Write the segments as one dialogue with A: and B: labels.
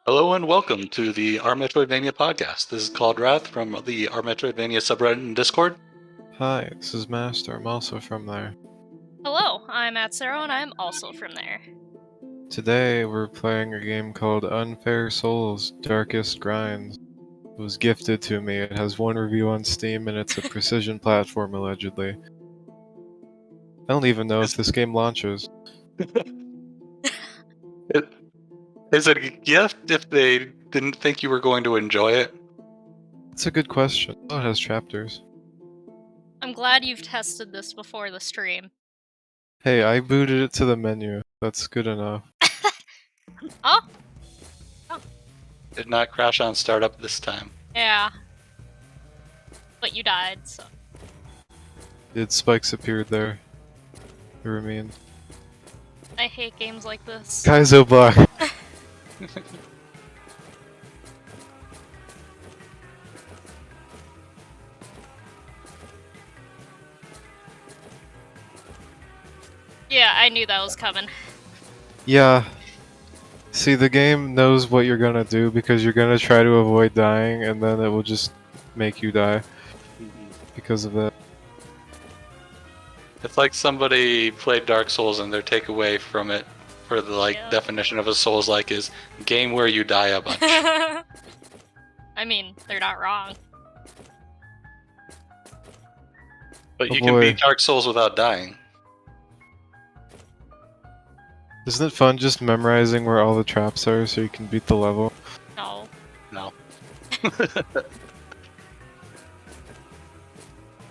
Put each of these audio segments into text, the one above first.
A: Hello and welcome to the Our Metroidvania podcast. This is Cauldrath from the Our Metroidvania subreddit and Discord.
B: Hi, this is Master. I'm also from there.
C: Hello, I'm Atcero and I'm also from there.
B: Today we're playing a game called Unfair Souls Darkest Grinds. It was gifted to me. It has one review on Steam and it's a precision platform allegedly. I don't even know if this game launches.
A: Is it a gift if they didn't think you were going to enjoy it?
B: It's a good question. Oh, it has chapters.
C: I'm glad you've tested this before the stream.
B: Hey, I booted it to the menu. That's good enough.
C: Oh?
A: Did not crash on startup this time.
C: Yeah. But you died, so.
B: Spikes appeared there. They were mean.
C: I hate games like this.
B: Kaizo block!
C: Yeah, I knew that was coming.
B: Yeah. See, the game knows what you're gonna do because you're gonna try to avoid dying, and then it will just make you die because of that.
A: It's like somebody played Dark Souls and their takeaway from it for the definition of a Souls-like is game where you die a bunch.
C: I mean, they're not wrong.
A: But you can beat Dark Souls without dying.
B: Isn't it fun just memorizing where all the traps are so you can beat the level?
C: No.
A: No.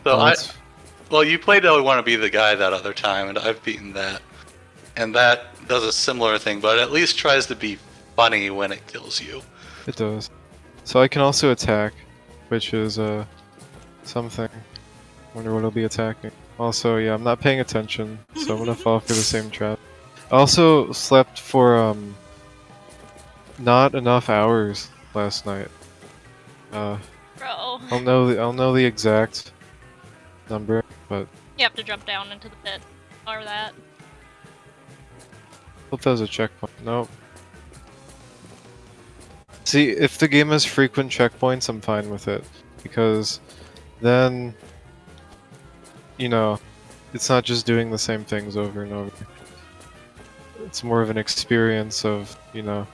A: Well, you played I Want to Be the Guy that other time, and I've beaten that. And that does a similar thing, but it at least tries to be funny when it kills you.
B: It does. So I can also attack, which is something. Wonder what I'll be attacking. Also, yeah, I'm not paying attention, so I'm gonna fall for the same trap. I also slept for not enough hours last night.
C: Bro.
B: I'll know the exact number, but
C: You have to jump down into the pit. Or that.
B: hope that was a checkpoint. Nope. See, if the game has frequent checkpoints, I'm fine with it. Because then, you know, it's not just doing the same things over and over. It's more of an experience of, you know.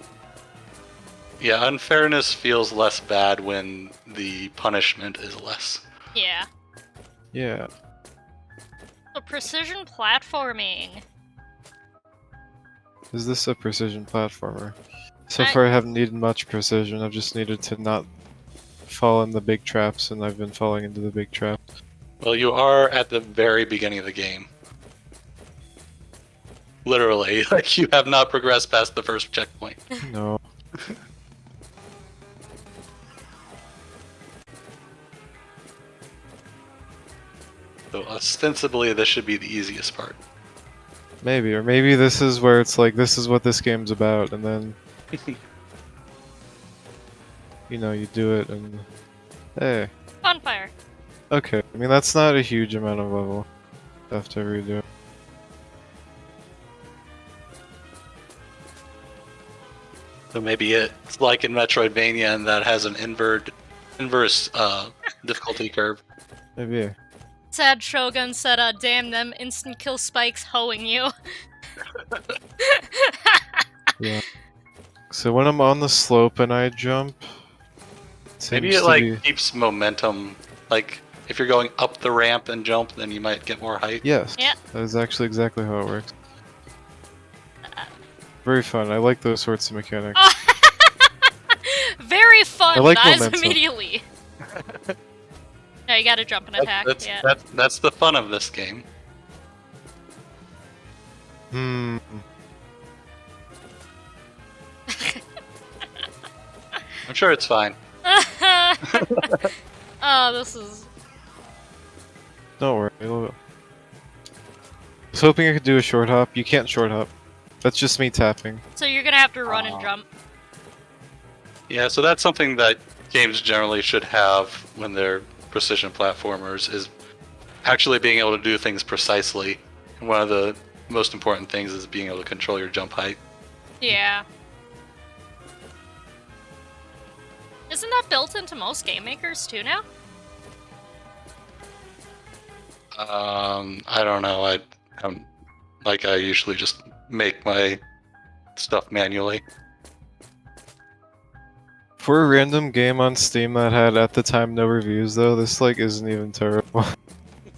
A: Yeah, unfairness feels less bad when the punishment is less.
C: Yeah.
B: Yeah.
C: So precision platforming.
B: Is this a precision platformer? So far I haven't needed much precision, I've just needed to not fall in the big traps, and I've been falling into the big traps.
A: Well, you are at the very beginning of the game. Literally, like you have not progressed past the first checkpoint.
B: No.
A: So ostensibly this should be the easiest part.
B: Maybe, or maybe this is where it's like, this is what this game's about, and then you know, you do it and hey.
C: Bonfire.
B: Okay, I mean that's not a huge amount of level. Have to redo.
A: So maybe it's like in Metroidvania and that has an inverse difficulty curve.
B: Maybe.
C: Sad Shogun said, damn them instant kill spikes hoeing you.
B: Yeah. So when I'm on the slope and I jump,
A: maybe it keeps momentum. Like if you're going up the ramp and jump, then you might get more height.
B: Yes.
C: Yeah.
B: That is actually exactly how it works. Very fun. I like those sorts of mechanics.
C: Very fun.
B: I like
C: Dies
B: momentum.
C: Immediately. No, you gotta jump and attack.
A: That's the fun of this game.
B: Hmm.
A: I'm sure it's fine.
C: Oh, this is...
B: Don't worry. I was hoping I could do a short hop. You can't short hop. That's just me tapping.
C: So you're gonna have to run and jump.
A: Yeah, so that's something that games generally should have when they're precision platformers, is actually being able to do things precisely. And one of the most important things is being able to control your jump height.
C: Yeah. Isn't that built into most game makers too now?
A: I don't know. I usually just make my stuff manually.
B: For a random game on Steam that had at the time no reviews though, this like isn't even terrible.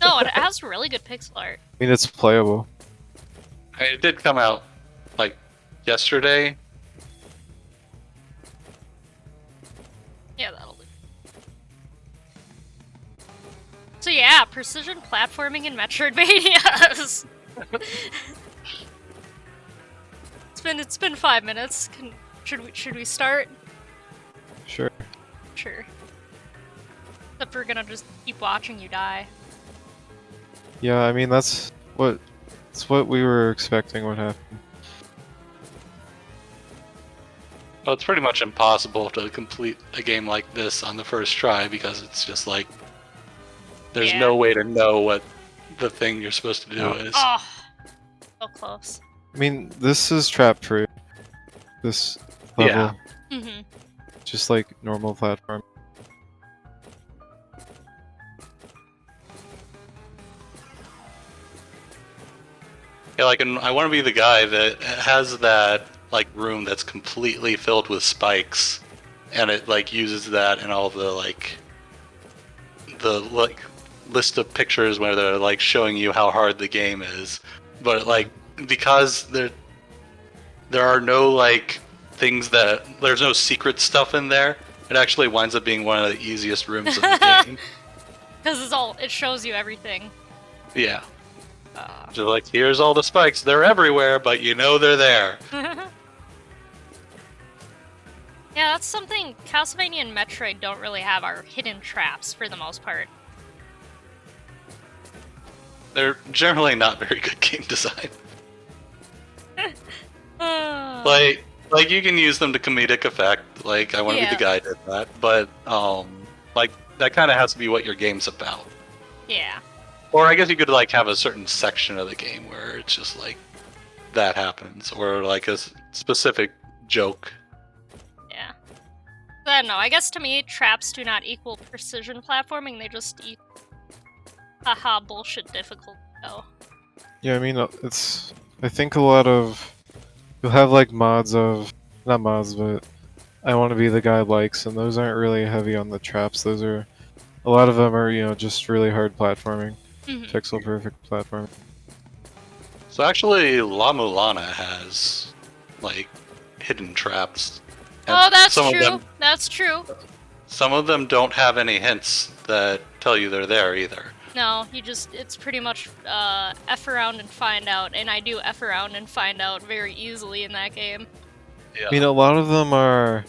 C: No, it has really good pixel art.
B: I mean, it's playable.
A: It did come out like yesterday.
C: Yeah, that'll do. So yeah, precision platforming in Metroidvanias. It's been 5 minutes. Should we start?
B: Sure.
C: Sure. Except we're gonna just keep watching you die.
B: Yeah, I mean that's what we were expecting would happen.
A: Well, it's pretty much impossible to complete a game like this on the first try because it's just like there's no way to know what the thing you're supposed to do is.
C: Oh, so close.
B: I mean, this is trap free. This level,
A: Yeah.
C: Mm-hmm.
B: just like normal platform.
A: Yeah, like, and I want to be the guy that has that like room that's completely filled with spikes, and it like uses that in all the list of pictures where they're like showing you how hard the game is, but like because there are no like things that there's no secret stuff in there, it actually winds up being one of the easiest rooms of the game.
C: Because it shows you everything.
A: Yeah. Just like, here's all the spikes. They're everywhere, but you know they're there.
C: Yeah, that's something Castlevania and Metroid don't really have, are hidden traps for the most part.
A: They're generally not very good game design. Like you can use them to comedic effect. Like, I want to be the guy that did that, but like that kind of has to be what your game's about.
C: Yeah.
A: Or I guess you could like have a certain section of the game where it's just like that happens, or like a specific joke.
C: Yeah. I don't know. I guess to me, traps do not equal precision platforming. They just equal haha bullshit difficult. Oh.
B: Yeah, I mean, I think a lot of you'll have like mods of not mods, but I want to be the guy likes, and those aren't really heavy on the traps. Those are a lot of them are just really hard platforming. Pixel perfect platform.
A: So actually, La Mulana has like hidden traps. And
C: Oh, that's
A: some
C: true.
A: Of them,
C: That's true.
A: some of them don't have any hints that tell you they're there either.
C: No, it's pretty much F around and find out, and I do F around and find out very easily in that game.
A: Yeah.
B: I mean, a lot of them are,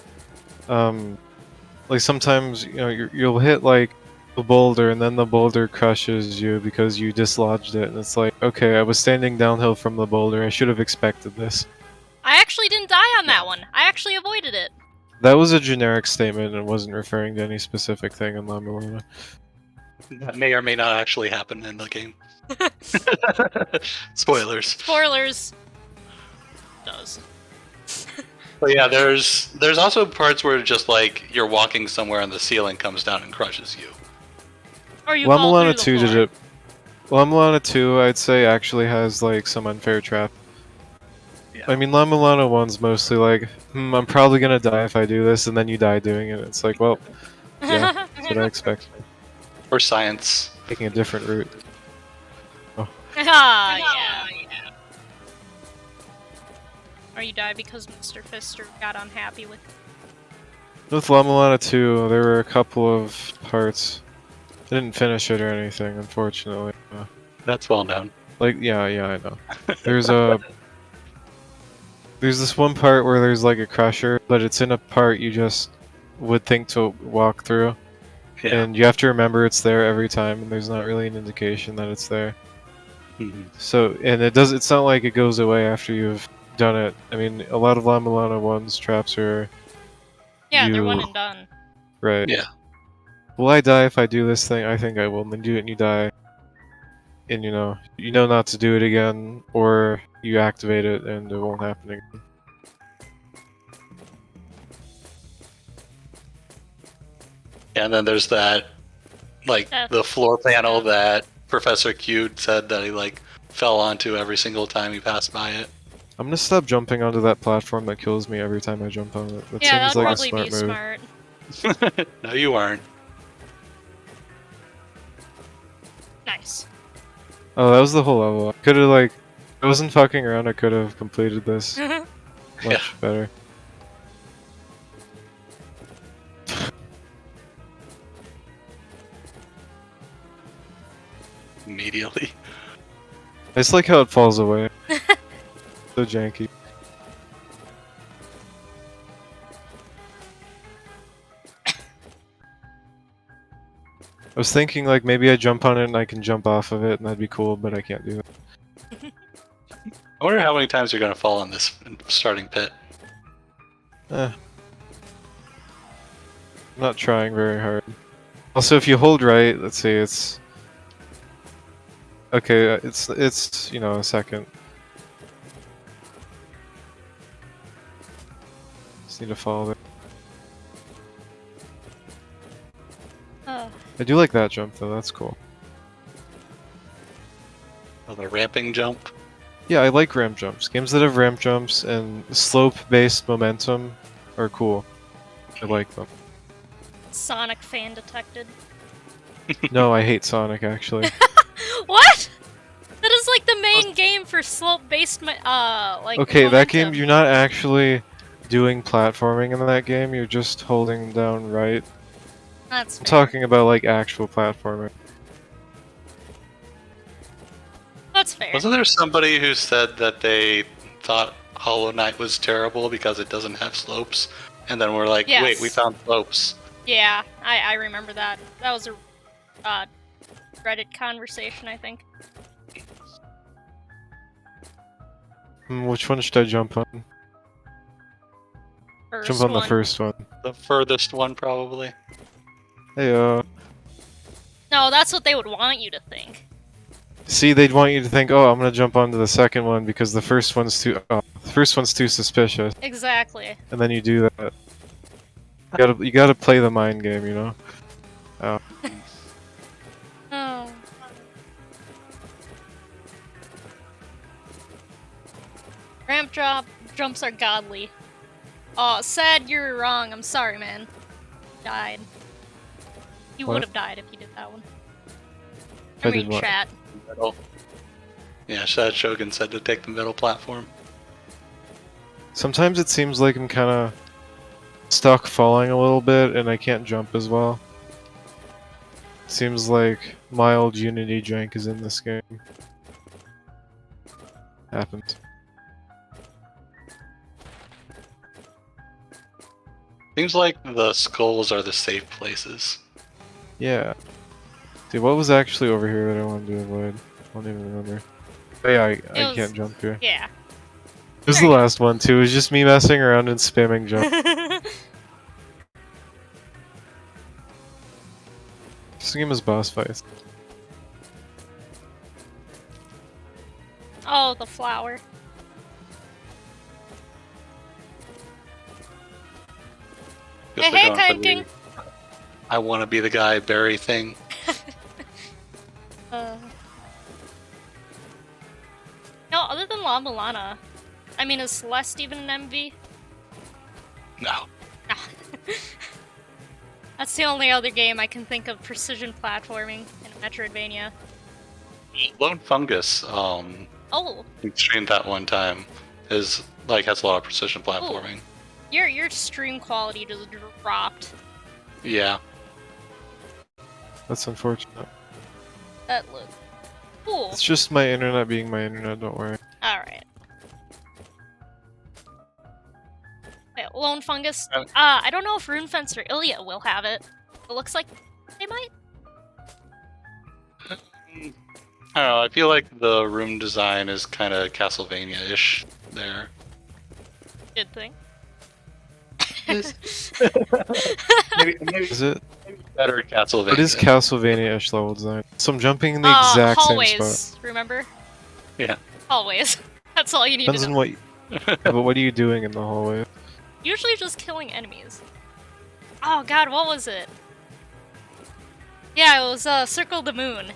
B: like sometimes you'll hit like the boulder and then the boulder crushes you because you dislodged it, and it's like, okay, I was standing downhill from the boulder. I should have expected this.
C: I actually didn't die on that one. I actually avoided it.
B: That was a generic statement and wasn't referring to any specific thing in La Mulana.
A: That may or may not actually happen in the game. Spoilers.
C: Spoilers. Does.
A: But yeah, there's also parts where just like you're walking somewhere and the ceiling comes down and crushes you.
C: Or you
B: La
C: fall
B: Mulana
C: through
B: 2
C: the
B: did
C: floor.
B: it. La Mulana 2, I'd say, actually has like some unfair trap.
A: Yeah.
B: I mean, La Mulana 1's mostly like, I'm probably gonna die if I do this, and then you die doing it. It's like, well, yeah, that's what I expect.
A: Or science.
B: Taking a different route.
C: Ah, yeah. Or you die because Mr. Fister got unhappy with
B: With La Mulana 2, there were a couple of parts. I didn't finish it or anything, unfortunately.
A: That's well known.
B: Like, yeah, I know. There's this one part where there's like a crusher, but it's in a part you just would think to walk through.
A: Yeah.
B: And you have to remember it's there every time, and there's not really an indication that it's there. So, and it's not like it goes away after you've done it. I mean, a lot of La Mulana 1's traps are...
C: Yeah, they're one and done.
B: Right.
A: Yeah.
B: Will I die if I do this thing? I think I will. And then do it and you die. And you know not to do it again, or you activate it and it won't happen again.
A: And then there's that, like,
C: Yeah.
A: the floor panel that Professor Q said that he, like, fell onto every single time he passed by it.
B: I'm gonna stop jumping onto that platform that kills me every time I jump on it. That
C: Yeah,
B: seems
C: that would
B: like a
C: probably
B: smart
C: be
B: move.
C: smart.
A: No, you aren't.
C: Nice.
B: Oh, that was the whole level. I could have like, I wasn't fucking around. I could have completed this
A: Yeah.
B: much better.
A: Immediately.
B: I just like how it falls away. So janky. I was thinking like maybe I jump on it and I can jump off of it and that'd be cool, but I can't do it.
A: I wonder how many times you're gonna fall in this starting pit.
B: I'm not trying very hard. Also, if you hold right, let's see, it's okay. It's you know a second. Just need to follow it. I do like that jump though. That's cool.
A: Oh, the ramping jump.
B: Yeah, I like ramp jumps. Games that have ramp jumps and slope-based momentum are cool. I like them.
C: Sonic fan detected.
B: No, I hate Sonic actually.
C: What? That is like the main game for slope-based, like.
B: Okay, that game
C: momentum.
B: you're not actually doing platforming in that game. You're just holding down right.
C: That's
B: I'm
C: fair.
B: talking about like actual platforming.
C: That's fair.
A: Wasn't there somebody who said that they thought Hollow Knight was terrible because it doesn't have slopes? And then we're like,
C: Yes.
A: wait, we found slopes.
C: Yeah, I remember that. That was a Reddit conversation, I think.
B: Which one should I jump on?
C: First
B: Jump on the
C: one.
B: first one.
A: The furthest one, probably.
B: Hey,
C: No, that's what they would want you to think.
B: see, they'd want you to think, oh, I'm gonna jump onto the second one because the first one's too suspicious,
C: Exactly.
B: and then you do that. You gotta play the mind game, you know. Oh,
C: Oh. Ramp jumps are godly. Oh, sad you're wrong. I'm sorry, man. Died. You
B: What?
C: would have died if you did that one.
B: I
C: I
B: did
C: mean,
B: what?
C: chat.
A: Middle. Yeah, Shad Shogun said to take the middle platform.
B: sometimes it seems like I'm kind of stuck falling a little bit, and I can't jump as well. Seems like mild Unity jank is in this game. Happens.
A: Seems like the skulls are the safe places.
B: Yeah. Dude, what was actually over here that I wanted to avoid? I don't even remember. Oh, yeah, I
C: was-
B: can't jump here.
C: Yeah.
B: It was the last one too. It was just me messing around and spamming jump. This game is boss fights.
C: Oh, the flower.
A: Guess
C: Hey,
A: they're
C: hey,
A: going for
C: Kind
A: the
C: King.
A: I want to be the guy berry thing.
C: No, other than La Milana. I mean, is Celeste even an MV?
A: No.
C: No. That's the only other game I can think of precision platforming in Metroidvania.
A: Lone Fungus,
C: Oh,
A: streamed that one time, is like has a lot of precision platforming.
C: your stream quality just dropped.
A: Yeah.
B: That's unfortunate.
C: That look cool.
B: It's just my internet being my internet, don't worry.
C: Alright. Okay, Lone Fungus.
A: Oh.
C: I don't know if Runefence or Ilya will have it. It looks like they might.
A: I don't know, I feel like the room design is kind of Castlevania-ish there.
C: Good thing.
A: Maybe
B: Is it?
A: better Castlevania.
B: It is Castlevania-ish level design. So I'm jumping in the exact
C: hallways,
B: same spot.
C: remember?
A: Yeah.
C: Hallways. That's all you need
B: Depends
C: to
B: on
C: know.
B: what. Yeah, but what are you doing in the hallway?
C: Usually just killing enemies. Oh god, what was it? Yeah, it was Circle the Moon.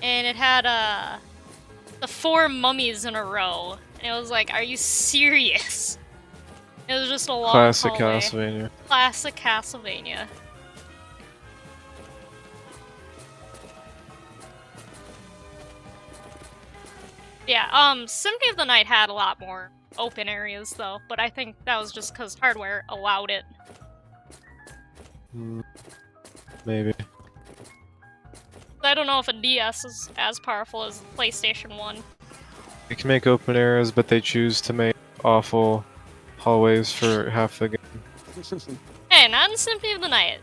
C: And it had the 4 mummies in a row. And it was like, are you serious? It was just a long
B: Classic
C: hallway.
B: Castlevania.
C: Classic Castlevania. Yeah, Symphony of the Night had a lot more open areas though, but I think that was just because hardware allowed it.
B: Maybe.
C: I don't know if a DS is as powerful as the PlayStation 1.
B: They can make open areas, but they choose to make awful hallways for half the game.
C: Hey, not in Symphony of the Night.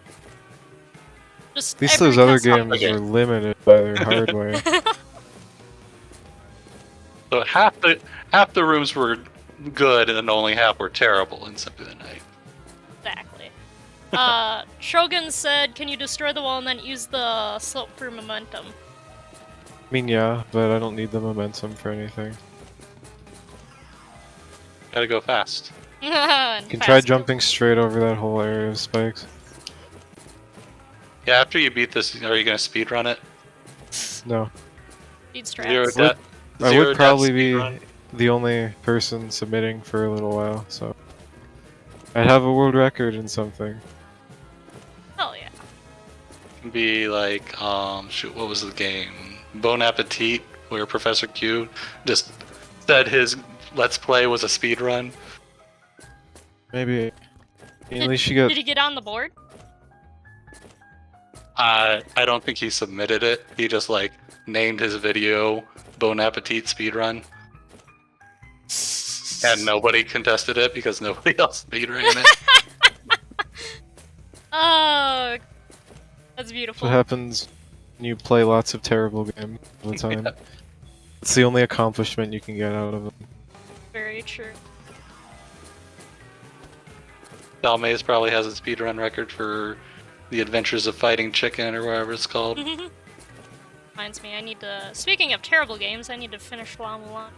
C: Just
B: At least
C: every
B: those other
C: Castlevania
B: games were limited by their hardware.
A: So half the rooms were good, and then only half were terrible in Symphony of the Night.
C: Exactly. Shogun said, can you destroy the wall and then use the slope for momentum?
B: I mean, yeah, but I don't need the momentum for anything.
A: Gotta go fast.
B: You can try jumping straight over that whole area of spikes.
A: Yeah, after you beat this, are you gonna speedrun it?
B: No.
C: Speed
A: Zero
C: strats.
A: death.
B: I
A: Zero
B: would
A: death
B: probably be
A: speedrun.
B: the only person submitting for a little while, so... I'd have a world record in something.
C: Hell yeah.
A: Be like, shoot, what was the game? Bon Appetit, where Professor Q just said his Let's Play was a speedrun.
B: Maybe. At least you
C: Did he get on the board?
A: I don't think he submitted it. He just like named his video Bon Appetit speedrun. And nobody contested it because nobody else speedran it.
C: Oh, that's beautiful.
B: what happens when you play lots of terrible games all the time.
A: Yeah.
B: It's the only accomplishment you can get out of them.
C: Very true.
A: Dalmaze probably has a speedrun record for The Adventures of Fighting Chicken or whatever it's called.
C: Reminds me, I need to. Speaking of terrible games, I need to finish La Mulan.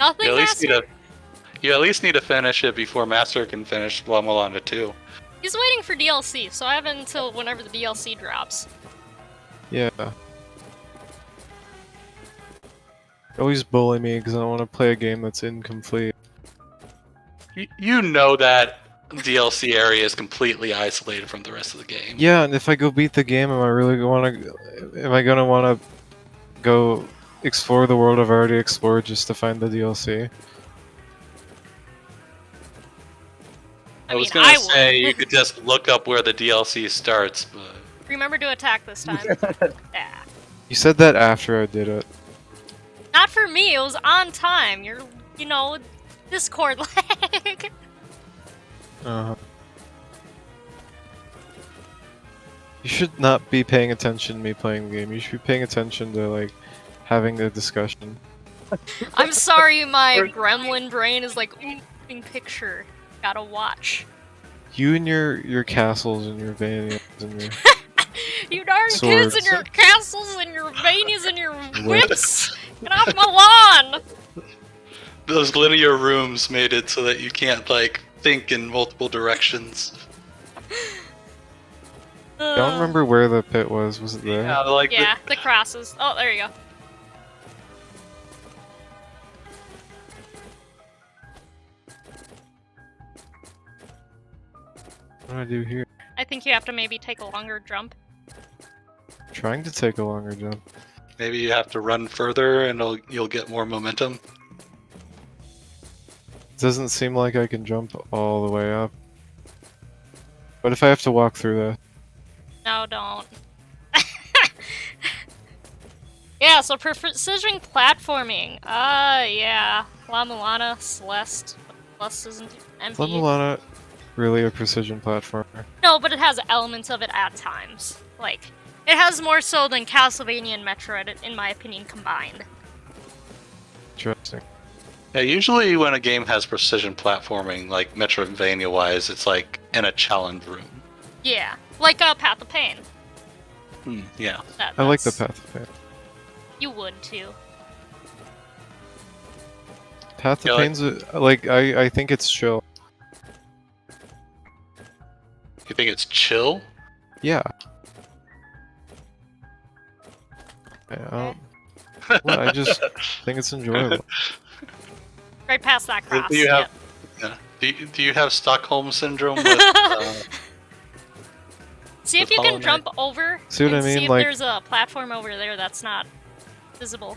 C: Nothing,
A: You at least
C: Master?
A: you at least need to finish it before Master can finish La Mulana 2.
C: He's waiting for DLC, so I have until whenever the DLC drops.
B: Yeah. Always bully me because I don't want to play a game that's incomplete.
A: You know that DLC area is completely isolated from the rest of the game.
B: Yeah, and if I go beat the game, am I gonna want to go explore the world I've already explored just to find the DLC?
A: I was
C: mean,
A: gonna
C: I
A: say
C: would.
A: you could just look up where the DLC starts, but
C: Remember to attack this time. Yeah.
B: You said that after I did it.
C: Not for me, it was on time. You're, you know, Discord lag.
B: Uh-huh. You should not be paying attention to me playing the game. You should be paying attention to, like, having the discussion.
C: I'm sorry, my gremlin brain is like, ooh, picture. Gotta watch.
B: You and your castles and your Vanias and your...
C: You darn kids and
B: Swords.
C: your castles and your vanias and your whips! Get off my lawn!
A: those linear rooms made it so that you can't like think in multiple directions.
B: I don't remember where the pit was. Was it there?
A: Yeah, like
C: Yeah, the crosses. Oh, there you go.
B: What do I do here?
C: I think you have to maybe take a longer jump.
B: Trying to take a longer jump.
A: maybe you have to run further and you'll get more momentum.
B: It doesn't seem like I can jump all the way up. What if I have to walk through that?
C: No, don't. Yeah, so precision platforming. Yeah. La Mulana, Celeste. Celeste isn't MP.
B: Is La Mulana really a precision platformer?
C: No, but it has elements of it at times. Like, it has more so than Castlevania and Metroid, in my opinion, combined.
B: Interesting.
A: Yeah, usually when a game has precision platforming, like Metroidvania-wise, it's like in a challenge room.
C: Yeah, like Path of Pain.
A: Yeah.
B: I like the
C: That's-
B: Path of Pain.
C: You would too.
B: Path
A: Yeah,
B: of
A: like-
B: Pain's like I think it's chill.
A: think it's chill?
B: Yeah. What? I just think it's enjoyable.
C: Right past that cross.
A: Do you have
C: yep.
A: do you have Stockholm syndrome with
C: See if
A: with
C: you
A: Hollow
C: can
A: Knight?
C: jump over
B: See what
C: and
B: I mean?
C: see if
B: Like,
C: there's a platform over there that's not visible.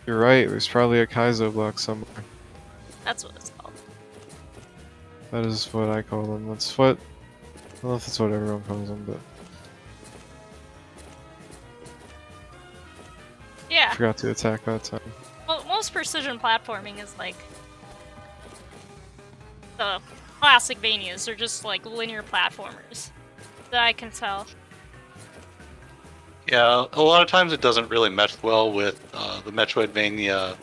B: you're right. There's probably a Kaizo block somewhere.
C: That's what it's called.
B: That is what I call them. That's what. I don't know if that's what everyone calls them, but I
C: Yeah.
B: forgot to attack that time.
C: Well, most precision platforming is like the classic Vanias. They're just like linear platformers that I can tell.
A: Yeah, a lot of times it doesn't really mesh well with the Metroidvania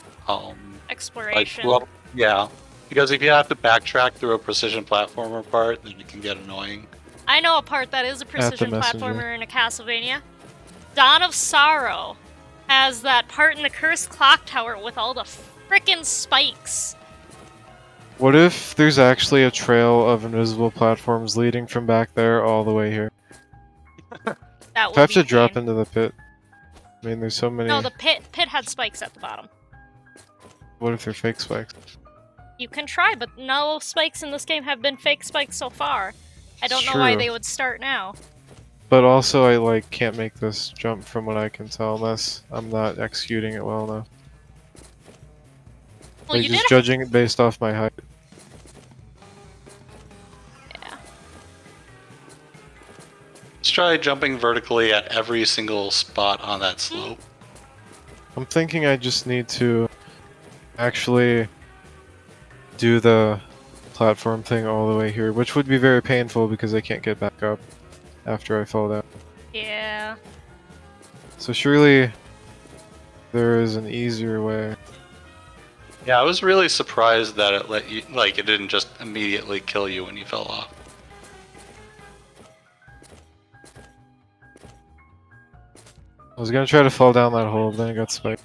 C: Exploration.
A: yeah, because if you have to backtrack through a precision platformer part, then it can get annoying.
C: I know a part that is a precision
B: messenger.
C: platformer in a Castlevania. Dawn of Sorrow has that part in the cursed clock tower with all the frickin' spikes.
B: What if there's actually a trail of invisible platforms leading from back there all the way here?
C: That
B: If I have
C: would
B: to
C: be
B: drop
C: pain.
B: into the pit. I mean, there's so many.
C: No, the pit had spikes at the bottom.
B: What if they're fake spikes?
C: You can try, but no spikes in this game have been fake spikes so far. I don't
B: It's
C: know why
B: true.
C: they would start now.
B: But also, I like can't make this jump from what I can tell unless I'm not executing it well enough.
C: Well,
B: Like
C: you
B: just
C: did.
B: judging it based off my height.
C: Yeah.
A: Let's try jumping vertically at every single spot on that slope.
B: I'm thinking I just need to actually do the platform thing all the way here, which would be very painful because I can't get back up after I fall down.
C: Yeah.
B: So surely there is an easier way.
A: Yeah, I was really surprised that it let you, like, it didn't just immediately kill you when you fell off.
B: I was gonna try to fall down that hole, but then I got spiked.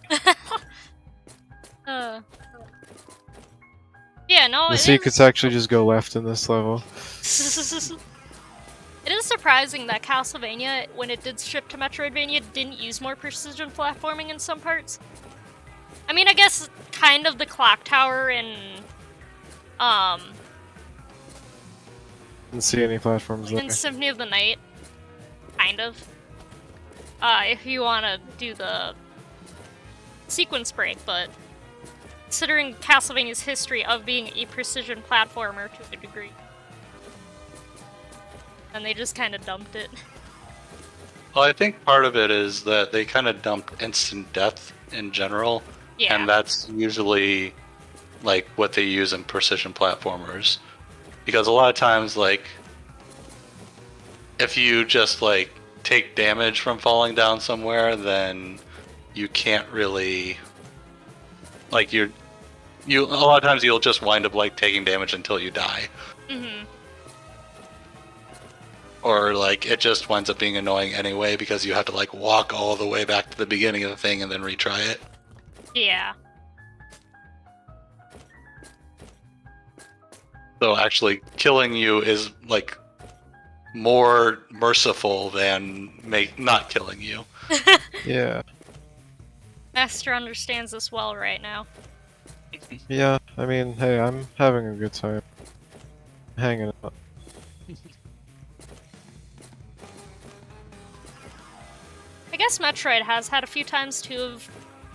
C: Yeah, no,
B: The
C: it
B: secrets
C: is.
B: actually just go left in this level.
C: It is surprising that Castlevania, when it did ship to Metroidvania, didn't use more precision platforming in some parts. I mean, I guess kind of the clock tower and
B: Didn't see any platforms there.
C: in Symphony of the Night, kind of. If you want to do the sequence break, but considering Castlevania's history of being a precision platformer to a degree, and they just kind of dumped it.
A: Well, I think part of it is that they kind of dumped instant death in general,
C: Yeah.
A: and that's usually like what they use in precision platformers. Because a lot of times, like, if you just like take damage from falling down somewhere, then you can't really, like, you a lot of times you'll just wind up like taking damage until you die.
C: Mm-hmm.
A: Or like it just winds up being annoying anyway because you have to like walk all the way back to the beginning of the thing and then retry it.
C: Yeah.
A: So actually killing you is like more merciful than not killing you.
B: Yeah.
C: Master understands this well right now.
B: Yeah, I mean, hey, I'm having a good time. Hanging out.
C: I guess Metroid has had a few times too of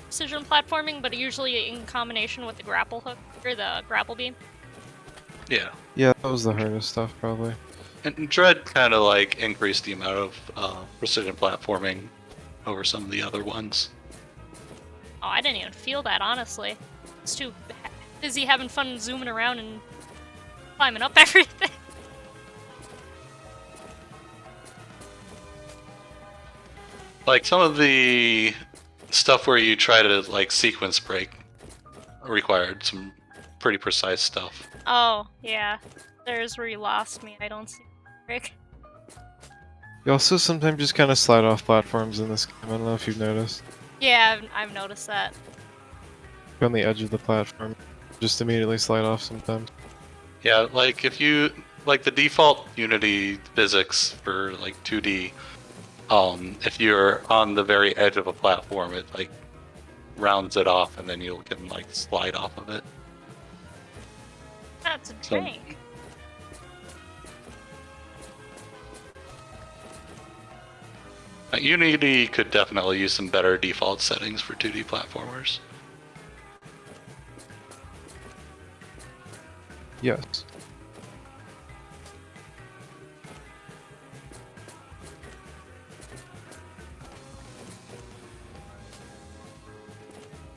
C: precision platforming, but usually in combination with the grapple hook or the grapple beam.
A: Yeah.
B: Yeah, that was the hardest stuff, probably.
A: And Dread kind of like increased the amount of precision platforming over some of the other ones.
C: Oh, I didn't even feel that, honestly. It's too busy having fun zooming around and climbing up everything.
A: Like some of the stuff where you try to like sequence break required some pretty precise stuff.
C: Oh, yeah. There's where you lost me. I don't see Rick.
B: You also sometimes just kind of slide off platforms in this game. I don't know if you've noticed.
C: Yeah, I've noticed that.
B: On the edge of the platform. Just immediately slide off sometimes.
A: Yeah, like if you like the default Unity physics for like 2D. If you're on the very edge of a platform, it like rounds it off, and then you can like slide off of it.
C: That's a
A: So-
C: tank.
A: Unity could definitely use some better default settings for 2D platformers.
B: Yes.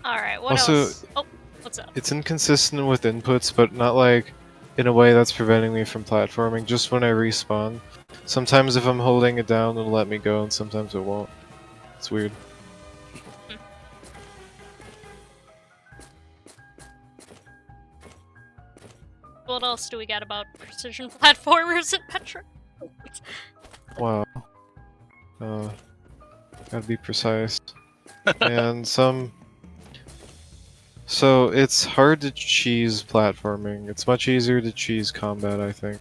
C: Alright, what
B: Also-
C: else? Oh, what's up?
B: It's inconsistent with inputs, but not like in a way that's preventing me from platforming. Just when I respawn. Sometimes if I'm holding it down, it'll let me go, and sometimes it won't. It's weird.
C: What else do we got about precision platformers in Metro?
B: Wow. Gotta be precise. And some... So, it's hard to cheese platforming. It's much easier to cheese combat, I think.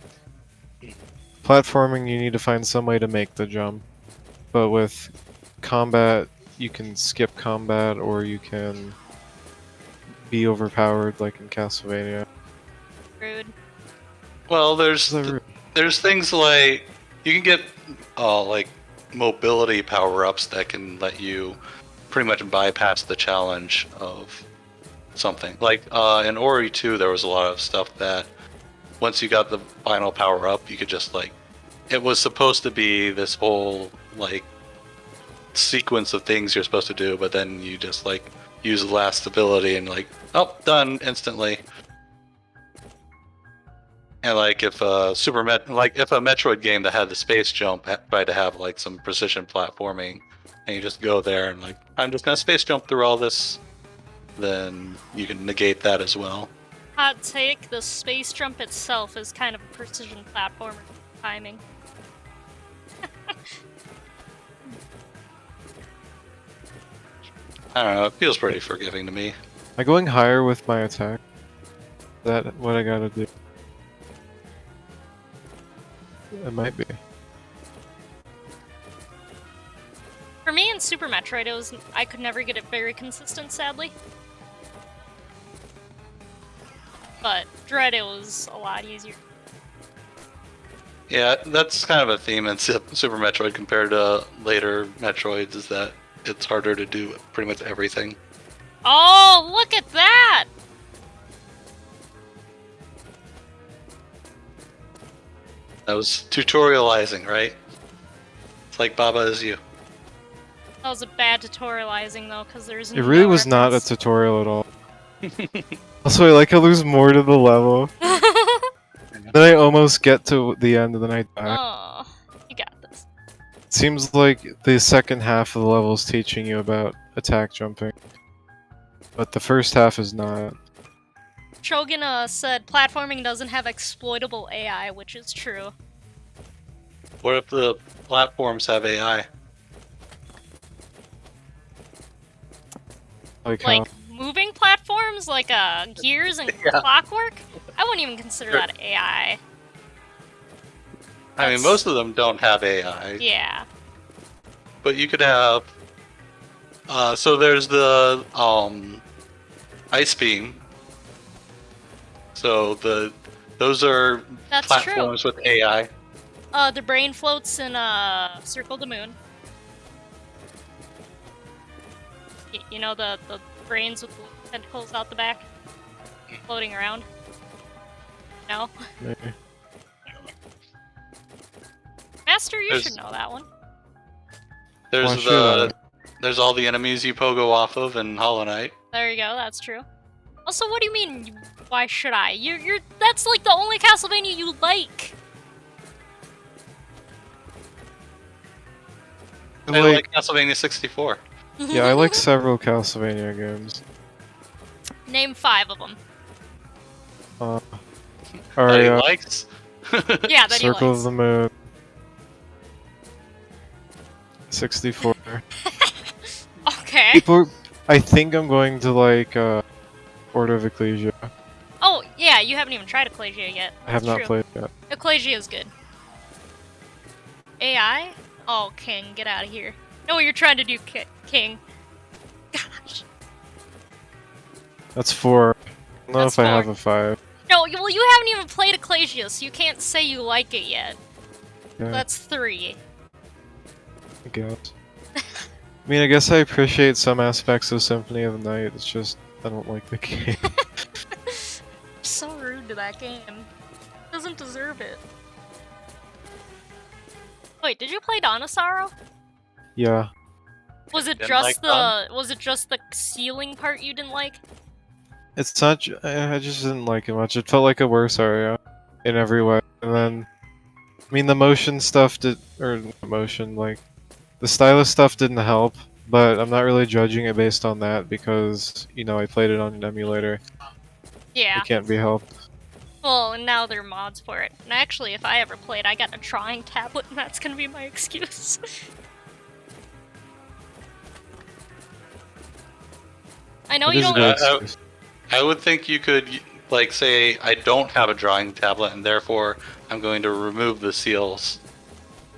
B: Platforming, you need to find some way to make the jump. But with combat, you can skip combat, or you can be overpowered, like in Castlevania.
C: Rude.
A: Well, there's
B: Is that rude?
A: there's things like you can get like mobility power-ups that can let you pretty much bypass the challenge of something. Like in Ori 2, there was a lot of stuff that once you got the final power-up, you could just like it was supposed to be this whole like sequence of things you're supposed to do, but then you just like use the last ability and like, oh, done instantly. And like if a if a Metroid game that had the space jump tried to have like some precision platforming, and you just go there and like, I'm just gonna space jump through all this, then you can negate that as well.
C: Hot take, the space jump itself is kind of a precision platformer timing.
A: I don't know, it feels pretty forgiving to me.
B: Am I going higher with my attack? Is that what I gotta do? It might be.
C: For me in Super Metroid, I could never get it very consistent, sadly. But Dread, it was a lot easier.
A: Yeah, that's kind of a theme in Super Metroid compared to later Metroids, is that it's harder to do pretty much everything.
C: Oh, look at that!
A: That was tutorializing, right? It's like Baba is you.
C: That was a bad tutorializing though, because there's
B: It really was not a tutorial at all. Also, I like how there's more to the level. Then I almost get to the end and then I die.
C: Oh, you got this.
B: It seems like the second half of the level is teaching you about attack jumping. But the first half is not.
C: Shogun said platforming doesn't have exploitable AI, which is true.
A: What if the platforms have AI?
B: Like how?
C: Like moving platforms, like gears and
A: Yeah.
C: clockwork. I wouldn't even consider
A: Sure.
C: that AI.
A: I mean,
C: That's-
A: most of them don't have AI,
C: Yeah.
A: but you could have. So there's the ice beam. So those are
C: That's
A: platforms with AI.
C: The brain floats in Circle the Moon. You know the brains with the tentacles out the back? Floating around? No?
B: Maybe.
C: Master, you
A: There's-
C: should know that one.
A: There's
B: Well, sure,
A: there's all the enemies you pogo off of in Hollow Knight.
C: There you go, that's true. Also, what do you mean, why should I? You're that's like the only Castlevania you like!
A: I like Castlevania 64.
B: Yeah, I like several Castlevania games.
C: Name 5 of them.
B: Uh,
A: That he
B: Aria,
A: likes.
C: Yeah, that
B: Circle
C: he
B: of
C: likes.
B: the Moon, 64.
C: Okay.
B: People, I think I'm going to like Order of Ecclesia.
C: Oh, yeah, you haven't even tried Ecclesia yet.
B: I have
C: That's
B: not
C: true.
B: played yet.
C: Ecclesia is good. AI? Oh, King, get out of here. No, what you're trying to do, King. Gosh.
B: That's 4. I don't know
C: That's
B: if I have
C: 4.
B: a 5.
C: No, well, you haven't even played Ecclesia, so you can't say you like it yet.
B: Yeah,
C: That's 3.
B: I guess. I mean, I guess I appreciate some aspects of Symphony of the Night. It's just I don't like the game.
C: So rude to that game. Doesn't deserve it. Wait, did you play Dawn of Sorrow?
B: Yeah.
C: Was it
A: Didn't
C: just
A: like
C: the
A: Dawn?
C: was it just the ceiling part you didn't like?
B: It's not. I just didn't like it much. It felt like a worse area in every way. And then, I mean, the motion stuff did, or not motion, like the stylus stuff didn't help. But I'm not really judging it based on that because you know I played it on an emulator.
C: Yeah.
B: It can't be helped.
C: Well, and now there are mods for it. And actually, if I ever played, I got a drawing tablet, and that's gonna be my excuse. I know
B: It
C: you
B: is a
C: don't.
B: good
A: Uh,
B: excuse.
A: I would think you could, like, say, I don't have a drawing tablet, and therefore I'm going to remove the seals.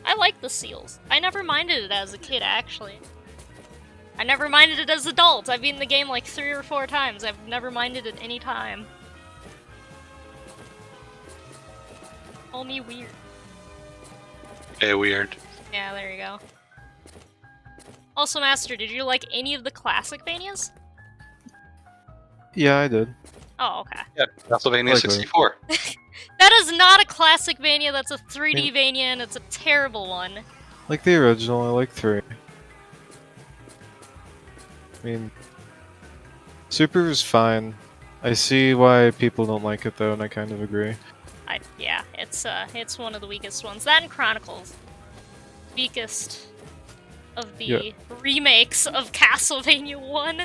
C: I like the seals. I never minded it as a kid, actually. I never minded it as an adult. I've beaten the game like 3 or 4 times. I've never minded it any time. Call me weird.
A: Okay, weird.
C: Yeah, there you go. Also, Master, did you like any of the classic Vanias?
B: Yeah, I did.
C: Oh, okay.
A: Yeah, Castlevania
B: Like
A: 64.
C: That is not a classic Vania, that's a 3D Vania, and it's a terrible one.
B: Like the original, I like 3. I mean, Super is fine. I see why people don't like it though, and I kind of agree.
C: Yeah, it's one of the weakest ones. That and Chronicles. Weakest of the
B: Yeah.
C: remakes of Castlevania 1.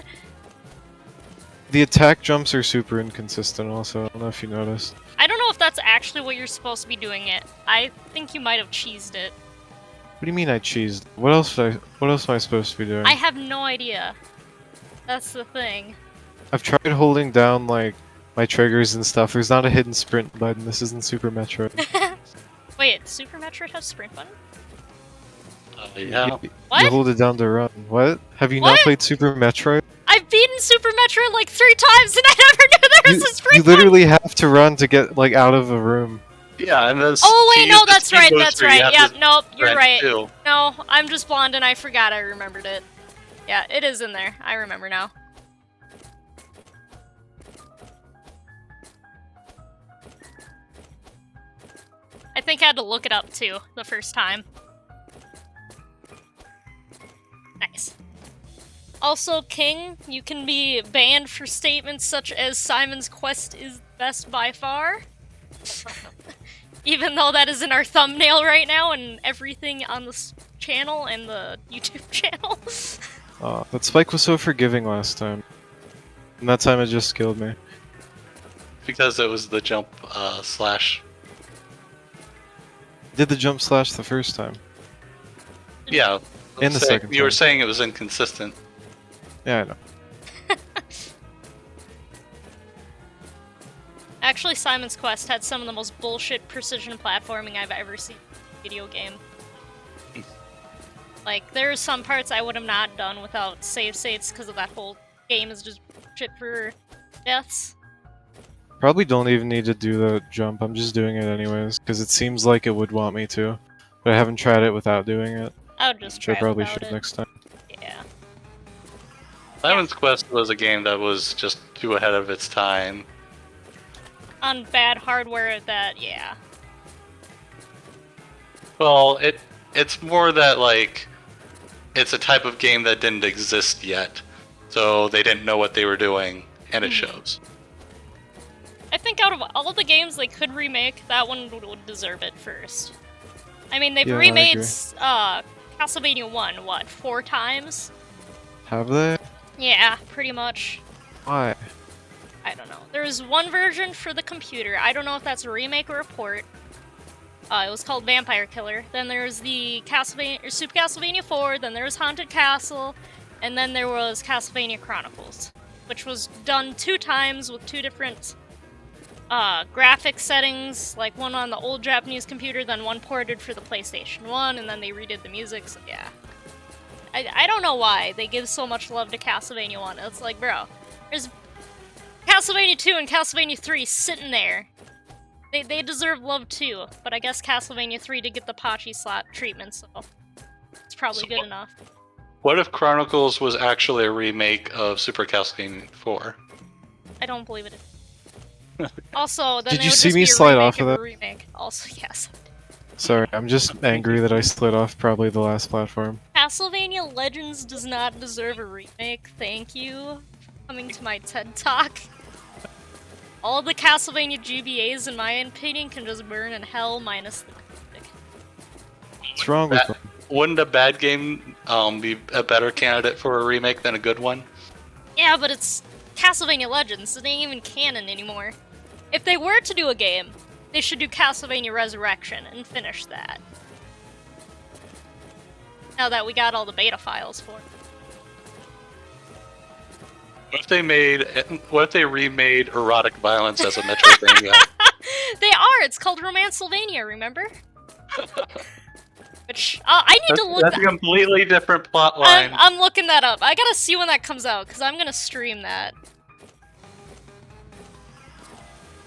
B: The attack jumps are super inconsistent also, I don't know if you noticed.
C: I don't know if that's actually what you're supposed to be doing it. I think you might have cheesed it.
B: What do you mean I cheesed? What else am I supposed to be doing?
C: I have no idea. That's the thing.
B: I've tried holding down like my triggers and stuff. There's not a hidden sprint button. This isn't Super Metroid.
C: Wait, Super Metroid has sprint button?
A: Yeah.
C: What?
B: You hold it down to run. What? Have you
C: What?
B: not played Super Metroid?
C: I've beaten Super Metroid like 3 times and I never knew there was a
B: You
C: sprint button!
B: literally have to run to get like out of a room.
A: Yeah, and then
C: Oh wait,
A: to
C: no,
A: use the
C: that's
A: speed
C: right,
A: booster,
C: that's
A: you
C: right.
A: have
C: Yep,
A: to
C: nope, you're
A: sprint
C: right.
A: too.
C: No, I'm just blonde and I forgot I remembered it. Yeah, it is in there. I remember now. I think I had to look it up too, the first time. Nice. Also, King, you can be banned for statements such as Simon's Quest is best by far. Even though that is in our thumbnail right now and everything on the channel and the YouTube channel.
B: That Spike was so forgiving last time. And that time it just killed me.
A: Because it was the jump slash.
B: Did the jump slash the first time.
A: Yeah.
B: And the second
A: You were
B: time.
A: saying it was inconsistent.
B: Yeah, I know.
C: Actually, Simon's Quest had some of the most bullshit precision platforming I've ever seen in a video game. Like, there are some parts I would have not done without save states because of that whole game is just shit for deaths.
B: Probably don't even need to do the jump. I'm just doing it anyways, because it seems like it would want me to. But I haven't tried it without doing it.
C: I would just
B: Which
C: try
B: I probably
C: without
B: should
C: it.
B: next time.
C: Yeah.
A: Simon's Quest was a game that was just too ahead of its time.
C: On bad hardware that, yeah.
A: Well, it's more that, like, it's a type of game that didn't exist yet. So they didn't know what they were doing, and it shows.
C: I think out of all the games they could remake, that one would deserve it first. I mean, they've
B: Yeah, I
C: remade
B: agree.
C: Castlevania 1, what, 4 times?
B: Have they?
C: Yeah, pretty much.
B: Why?
C: I don't know. There's one version for the computer. I don't know if that's a remake or a port. It was called Vampire Killer. Then there's the Super Castlevania 4. Then there was Haunted Castle, and then there was Castlevania Chronicles, which was done 2 times with 2 different graphic settings, like one on the old Japanese computer, then one ported for the PlayStation 1, and then they redid the music, so yeah. I don't know why they give so much love to Castlevania 1. It's like, bro, there's Castlevania 2 and Castlevania 3 sitting there. They deserve love too, but I guess Castlevania 3 did get the Pachi slot treatment, so it's probably good enough.
A: What if Chronicles was actually a remake of Super Castlevania 4?
C: I don't believe it. Also, then
B: Did you see me slide off of that?
C: Remake. Also, yes.
B: Sorry, I'm just angry that I slid off probably the last platform.
C: Castlevania Legends does not deserve a remake. Thank you for coming to my TED Talk. All the Castlevania GBAs, in my opinion, can just burn in hell minus the music.
B: What's wrong with them?
A: Wouldn't a bad game be a better candidate for a remake than a good one?
C: Yeah, but it's Castlevania Legends. It ain't even canon anymore. If they were to do a game, they should do Castlevania Resurrection and finish that. Now that we got all the beta files for it.
A: What if they remade erotic violence as a Metroidvania?
C: They are! It's called Romancevania, remember? Which, I need to look
A: That's a completely different plot line.
C: I'm looking that up. I gotta see when that comes out, because I'm gonna stream that.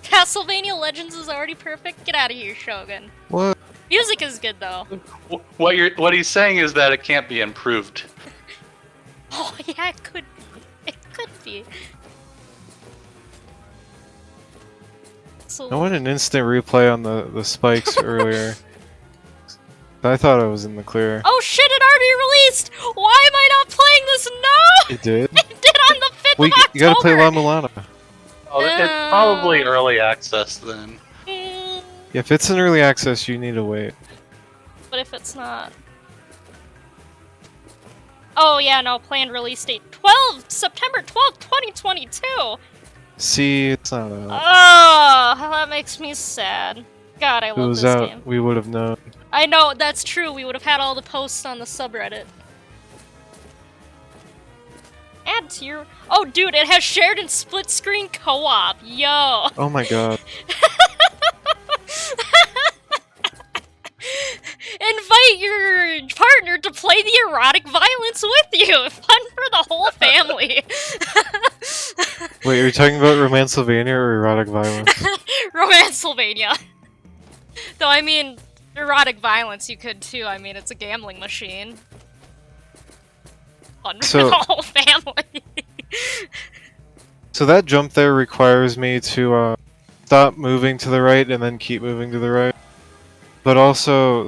C: Castlevania Legends is already perfect? Get out of here, Shogun.
B: What?
C: Music is good, though.
A: What he's saying is that it can't be improved.
C: Oh, yeah, it could be. It could be. So,
B: I went an instant replay on the spikes earlier. I thought I was in the clear.
C: oh shit, it already released! Why am I not playing this? No!
B: It did?
C: It did on the 5th of October!
B: You gotta play La Mulana.
A: Oh, it's probably early access then.
B: If it's in early access, you need to wait.
C: But if it's not... Oh yeah, no, planned release date September 12th, 2022!
B: See, it's not out.
C: Oh, that makes me sad. God, I
B: If it
C: love
B: was
C: this
B: out,
C: game.
B: we would have known.
C: I know, that's true, we would have had all the posts on the subreddit. Add to your... Oh dude, it has shared and split screen co-op, yo!
B: Oh my god.
C: Invite your partner to play the erotic violence with you! Fun for the whole family!
B: Wait, are you talking about Romancevania or erotic violence?
C: Romancevania! Though, I mean, erotic violence you could too, I mean, it's a gambling machine. Fun for the whole family!
B: So that jump there requires me to stop moving to the right and then keep moving to the right. But also,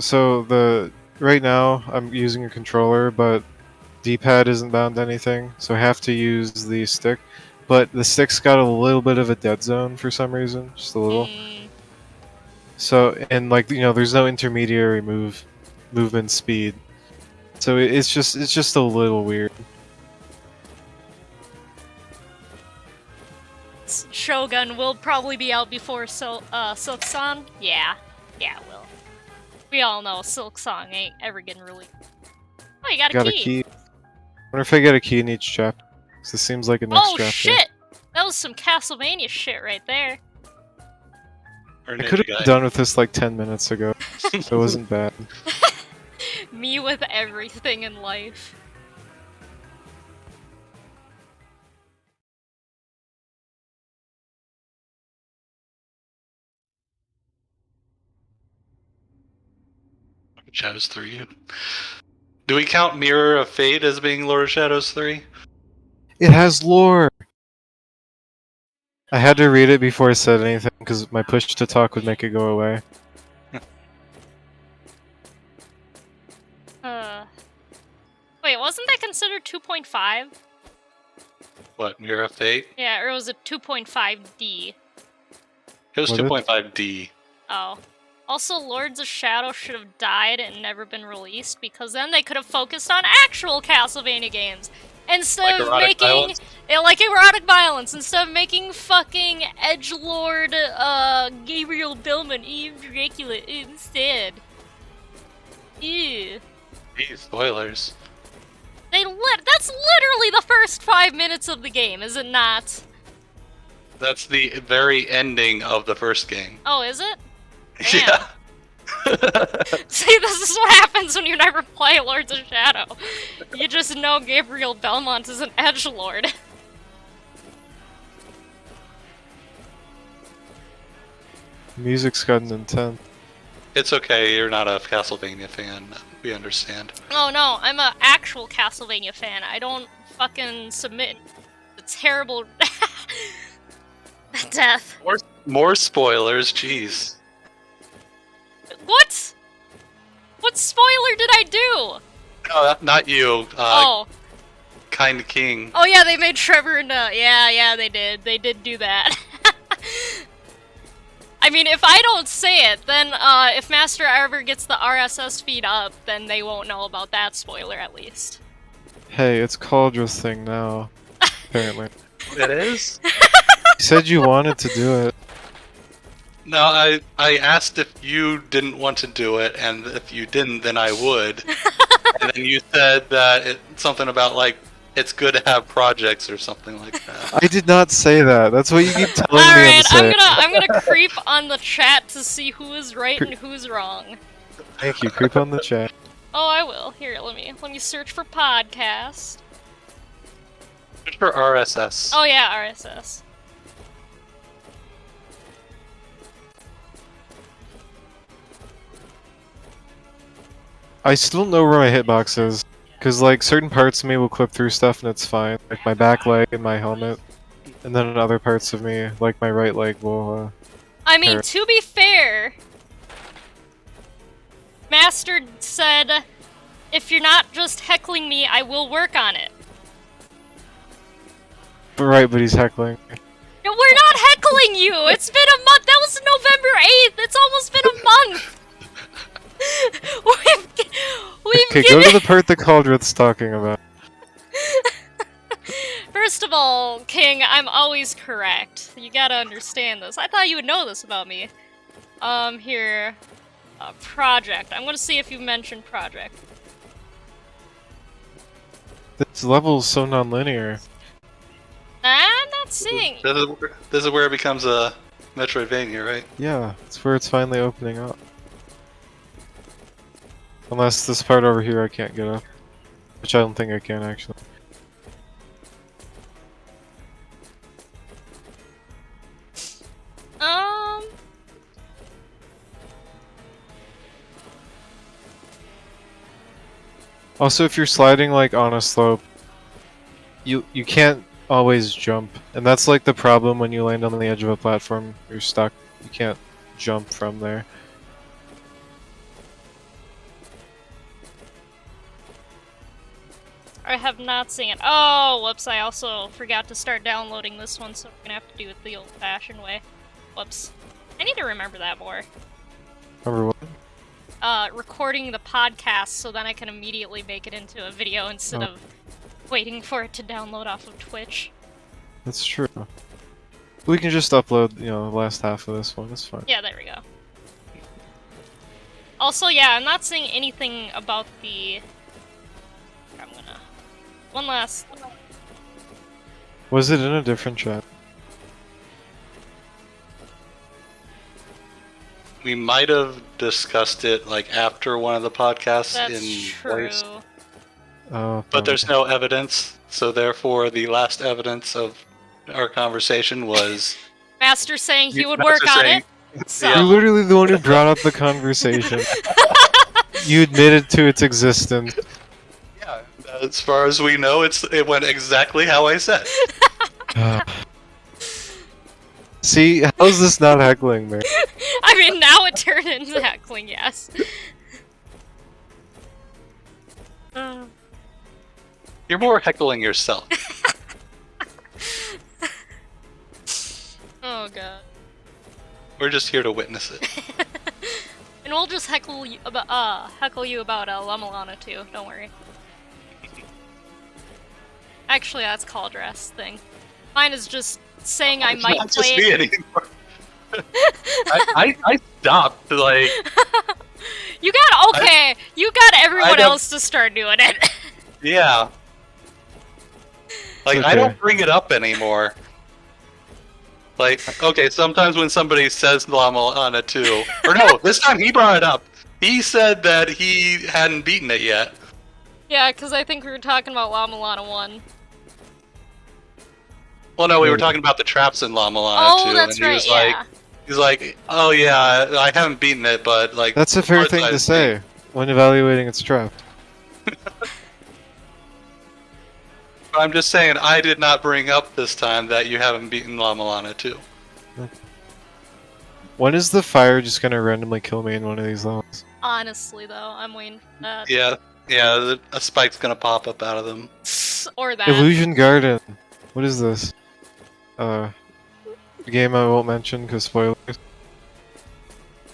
B: right now I'm using a controller, but D-pad isn't bound to anything, so I have to use the stick. But the stick's got a little bit of a dead zone for some reason, just a little. So, and like, you know, there's no intermediary movement speed. So it's just a little weird.
C: Shogun will probably be out before Silk Song? Yeah. Yeah, it will. We all know Silk Song ain't ever getting released. Oh, you got a key!
B: I wonder if I get a key in each chapter. 'Cause this seems like a next chapter.
C: Oh shit! That was some Castlevania shit right there.
B: I could have been done with this like 10 minutes ago. So it wasn't bad.
C: Me with everything in life.
A: Shadows 3. Do we count Mirror of Fate as being Lord of Shadows 3?
B: It has lore! I had to read it before I said anything, because my push to talk would make it go away.
C: Wait, wasn't that considered 2.5?
A: What, Mirror of Fate?
C: Yeah, or was it 2.5D?
A: It was
B: What is-
A: 2.5D.
C: Oh. Also, Lords of Shadow should have died and never been released, because then they could have focused on actual Castlevania games. Instead
A: Like
C: of
A: erotic
C: making...
A: violence?
C: Yeah, like erotic violence. Instead of making fucking edgelord, Gabriel Billman Eve Dracula instead. Ew.
A: Hey, spoilers.
C: That's literally the first 5 minutes of the game, is it not?
A: That's the very ending of the first game.
C: Oh, is it? Damn.
A: Yeah.
C: See, this is what happens when you never play Lords of Shadow. You just know Gabriel Belmont is an edgelord.
B: Music's gotten intense.
A: It's okay, you're not a Castlevania fan. We understand.
C: Oh no, I'm an actual Castlevania fan. I don't fucking submit the terrible death.
A: More spoilers, jeez.
C: What? What spoiler did I do?
A: No, not you.
C: Oh.
A: Kind King.
C: Oh yeah, they made Trevor into... Yeah, they did. They did do that. I mean, if I don't say it, then if Master ever gets the RSS feed up, then they won't know about that spoiler at least.
B: Hey, it's Cauldrath's thing now. Apparently.
A: It is?
B: You said you wanted to do it.
A: No, I asked if you didn't want to do it, and if you didn't, then I would. And then you said that it's something about, like, it's good to have projects or something like that.
B: I did not say that. That's what you keep telling me
C: Alright,
B: to say.
C: I'm gonna creep on the chat to see who is right and who's wrong.
B: Thank you. Creep on the chat.
C: Oh, I will. Here, let me search for podcast.
A: Search for RSS.
C: Oh yeah, RSS.
B: I still don't know where my hitbox is. Because, like, certain parts of me will clip through stuff and it's fine. Like my back leg and my helmet. And then other parts of me, like my right leg, will,
C: I mean,
B: hurt.
C: to be fair, Master said, if you're not just heckling me, I will work on it.
B: Right, but he's heckling.
C: No, we're not heckling you! It's been a month! That was November 8th! It's almost been a month! we've
B: Okay, go to the part that Cauldrath's talking about.
C: First of all, King, I'm always correct. You gotta understand this. I thought you would know this about me. Here. Project. I'm gonna see if you mentioned project.
B: This level's so non-linear.
C: I'm not seeing.
A: This is where it becomes a Metroidvania, right?
B: Yeah, it's where it's finally opening up. Unless this part over here I can't get up. Which I don't think I can, actually. Also, if you're sliding, like, on a slope, you can't always jump. And that's, like, the problem when you land on the edge of a platform. You're stuck. You can't jump from there.
C: I have not seen it. Oh, whoops, I also forgot to start downloading this one, so I'm gonna have to do it the old-fashioned way. Whoops. I need to remember that more.
B: Remember what?
C: Recording the podcast so then I can immediately make it into a video instead of waiting for it to download off of Twitch.
B: That's true. We can just upload, the last half of this one. It's fine.
C: Yeah, there we go. Also, yeah, I'm not saying anything about the... I'm gonna... One last...
B: Was it in a different chat?
A: We might have discussed it like after one of the podcasts
C: That's
A: in
C: true.
A: voice.
B: Oh,
A: But there's no evidence, so therefore the last evidence of our conversation was
C: Master saying he would
A: Master
C: work on
A: saying-
C: it. So...
B: You're literally the one who brought up the conversation. You admitted to its existence.
A: Yeah, as far as we know, it went exactly how I said.
B: See, how's this not heckling me?
C: I mean, now it turned into heckling, yes.
A: You're more heckling yourself.
C: Oh god.
A: We're just here to witness it.
C: And we'll just heckle you about Lemelana too, don't worry. Actually, that's Cauldrath's thing. Mine is just saying I might
A: Not
C: play
A: just me
C: it.
A: anymore. I stopped, like...
C: You got everyone
A: I
C: else to start doing it.
A: Yeah. Like, I
B: Okay.
A: don't bring it up anymore. Like, okay, sometimes when somebody says La Mulana 2, or no, this time he brought it up. He said that he hadn't beaten it yet.
C: Yeah, because I think we were talking about La Mulana 1.
A: Well, no, we were talking about the traps in La Mulana
C: Oh,
A: 2,
C: that's
A: and he
C: right,
A: was
C: yeah.
A: he's like, oh yeah, I haven't beaten it, but like...
B: That's a fair
A: parts
B: thing to
A: I've
B: say when evaluating its trap.
A: I'm just saying, I did not bring up this time that you haven't beaten La Mulana 2.
B: When is the fire just gonna randomly kill me in one of these levels?
C: Honestly, though, I'm waiting for that.
A: Yeah, a spike's gonna pop up out of them.
C: Or that.
B: Illusion Garden. What is this? A game I won't mention because spoilers.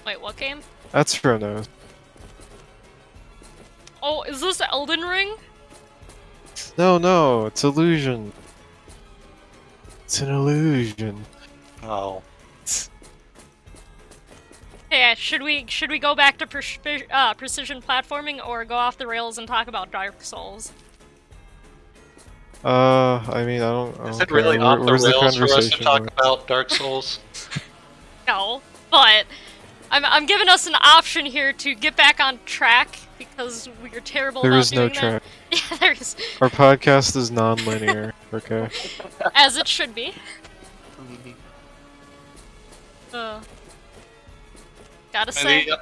C: Wait, what game?
B: Atcero knows.
C: Oh, is this Elden Ring?
B: No, it's illusion. It's an illusion.
A: Oh.
C: Hey, should we go back to precision platforming or go off the rails and talk about Dark Souls?
B: I mean, I don't
A: Is
B: care.
A: it really off the
B: Where's
A: rails for us to
B: conversation
A: talk
B: going?
A: about Dark Souls?
C: No, but I'm giving us an option here to get back on track because we're terrible
B: There
C: about
B: is no
C: doing that.
B: track.
C: Yeah, there is,
B: Our podcast is non-linear, okay?
C: as it should be. Gotta say.
A: And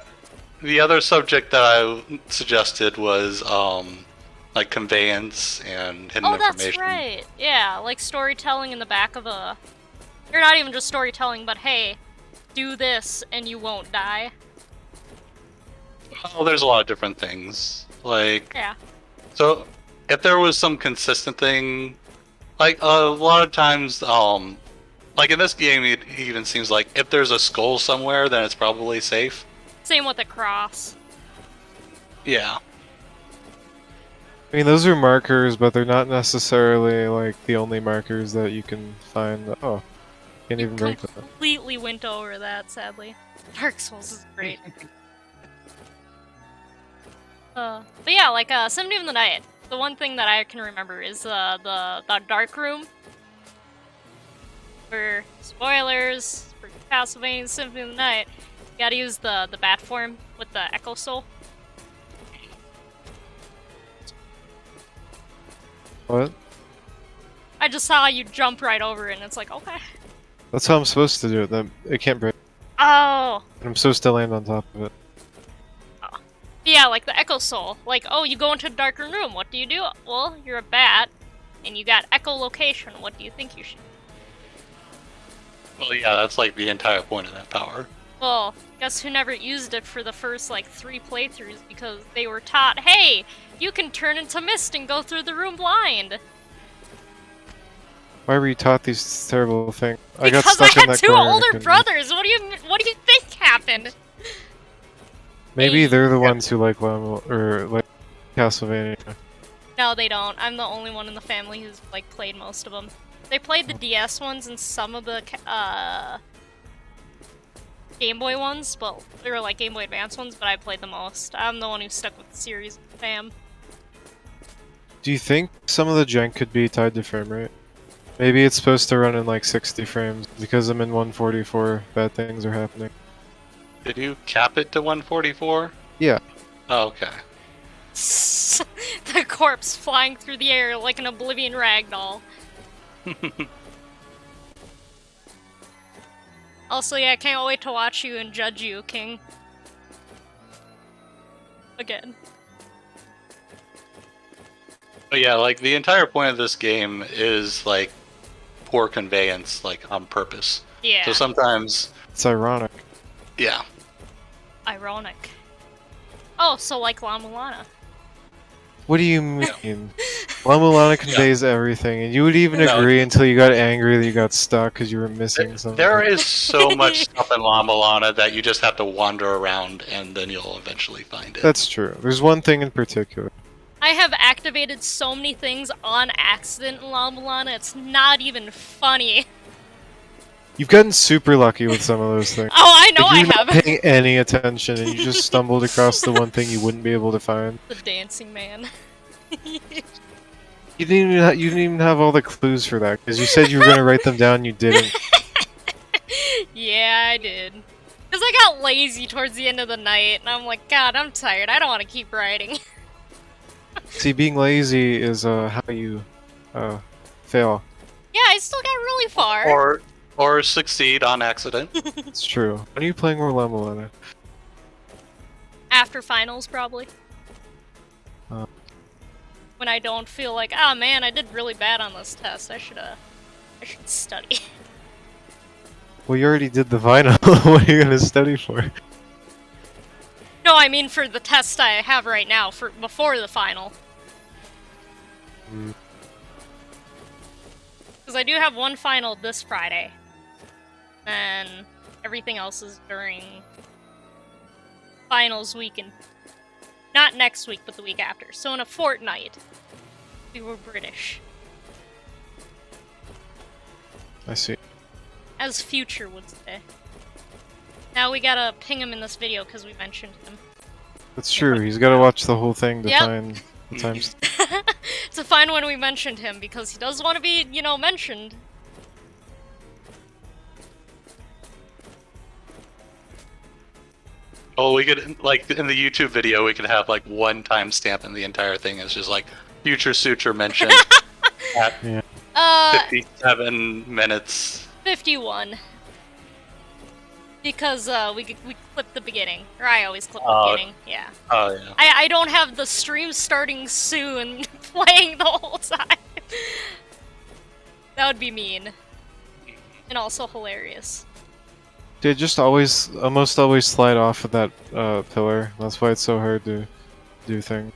A: the other subject that I suggested was like conveyance and hidden
C: Oh,
A: information.
C: that's right. Yeah, like storytelling in the back of a... Or not even just storytelling, but hey, do this and you won't die.
A: Oh, there's a lot of different things. Like,
C: Yeah.
A: so if there was some consistent thing, like a lot of times, like in this game, it even seems like if there's a skull somewhere, then it's probably safe.
C: Same with the cross.
A: Yeah.
B: I mean, those are markers, but they're not necessarily, like, the only markers that you can find. Oh, can't even break that.
C: Completely went over that, sadly. Dark Souls is great. But yeah, like Symphony of the Night. The one thing that I can remember is the dark room. For spoilers for Castlevania Symphony of the Night, you gotta use the bat form with the Echo Soul.
B: What?
C: I just saw you jump right over it, and it's like, okay.
B: That's how I'm supposed to do it. That it can't break.
C: Oh.
B: I'm supposed to land on top of it.
C: Yeah, like the Echo Soul. Like, oh, you go into a darker room. What do you do? Well, you're a bat, and you got echolocation. What do you think you should?
A: Well, yeah, that's like the entire point of that power.
C: Well, guess who never used it for the first, like, 3 playthroughs because they were taught, hey, you can turn into mist and go through the room blind.
B: Why were you taught these terrible things? I got
C: Because I
B: stuck in
C: had
B: that
C: 2
B: corner and I
C: older
B: couldn't-
C: brothers. What do you think happened?
B: Maybe
C: Hey.
B: they're the ones who like like Castlevania.
C: No, they don't. I'm the only one in the family who's, like, played most of them. They played the DS ones and some of the, Game Boy ones, but they were, like, Game Boy Advance ones, but I played the most. I'm the one who stuck with the series, fam.
B: Do you think some of the jank could be tied to frame rate? Maybe it's supposed to run in like 60 frames. Because I'm in 144, bad things are happening.
A: Did you cap it to 144?
B: Yeah.
A: Oh, okay.
C: The corpse flying through the air like an Oblivion ragdoll. Also, yeah, I can't wait to watch you and judge you, King. Again.
A: But yeah, like the entire point of this game is like poor conveyance, like on purpose.
C: Yeah.
A: So sometimes,
B: It's ironic.
A: yeah.
C: Ironic. Oh, so like La Mulana.
B: What do you mean? La Mulana conveys everything, and you would even
A: No.
B: agree until you got angry that you got stuck because you were missing something.
A: There is so much stuff in La Mulana that you just have to wander around and then you'll eventually find it.
B: That's true. There's one thing in particular.
C: I have activated so many things on accident in La Mulana, it's not even funny.
B: You've gotten super lucky with some of those things.
C: Oh, I know
B: Like,
C: I
B: you're not
C: have.
B: paying any attention, and you just stumbled across the one thing you wouldn't be able to find.
C: The dancing man.
B: You didn't even have all the clues for that because you said you were gonna write them down. You didn't.
C: I did. Because I got lazy towards the end of the night, and I'm like, God, I'm tired. I don't want to keep writing.
B: See, being lazy is how you fail.
C: Yeah, I still got really far.
A: Or succeed on accident.
B: It's true. When are you playing more Lemon?
C: After finals, probably. When I don't feel like, oh man, I did really bad on this test. I should study.
B: Well, you already did the final. What are you gonna study for?
C: No, I mean for the test I have right now, for before the final. Because I do have one final this Friday. And everything else is during finals week, and not next week, but the week after. So in a fortnight, we were British.
B: I see.
C: As Future would say. Now we gotta ping him in this video because we mentioned him.
B: That's true. He's got to watch the whole thing to
C: Yep.
B: find the times.
C: To find when we mentioned him, because he does want to be, you know, mentioned.
A: Oh, we could, like, in the YouTube video, we could have, like, one timestamp and the entire thing is just, like, Future Suture mentioned at
B: Yeah.
A: 57 minutes.
C: 51. Because, we clipped the beginning. Or I always clip the beginning, yeah.
A: Oh, yeah.
C: I don't have the stream starting soon playing the whole time. That would be mean. And also hilarious.
B: Dude, just almost always slide off of that pillar. That's why it's so hard to do things.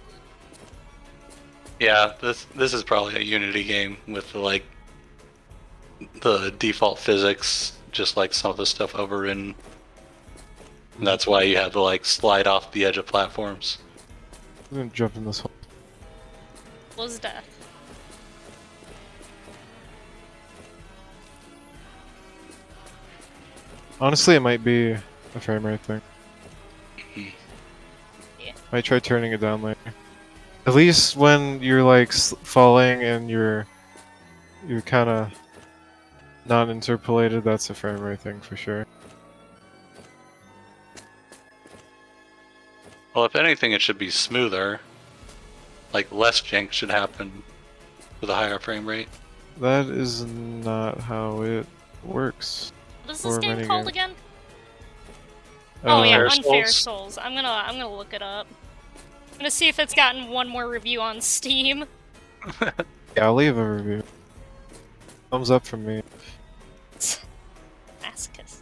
A: Yeah, this is probably a Unity game with, like, the default physics, just like some of the stuff over in. And that's why you have to, like, slide off the edge of platforms.
B: I'm gonna jump in this hole.
C: Was death.
B: Honestly, it might be a frame rate thing.
C: Yeah.
B: Might try turning it down later. At least when you're like falling and you're kind of not interpolated, that's a frame rate thing for sure.
A: Well, if anything, it should be smoother. Like, less jank should happen with a higher frame rate.
B: That is not how it works.
C: What is this
B: For
C: game
B: many
C: called
B: games.
C: again? Oh yeah,
A: Unfair
C: Unfair
A: Souls.
C: Souls. I'm gonna look it up. I'm gonna see if it's gotten one more review on Steam.
B: Yeah, I'll leave a review. Thumbs up from me.
C: Masochist.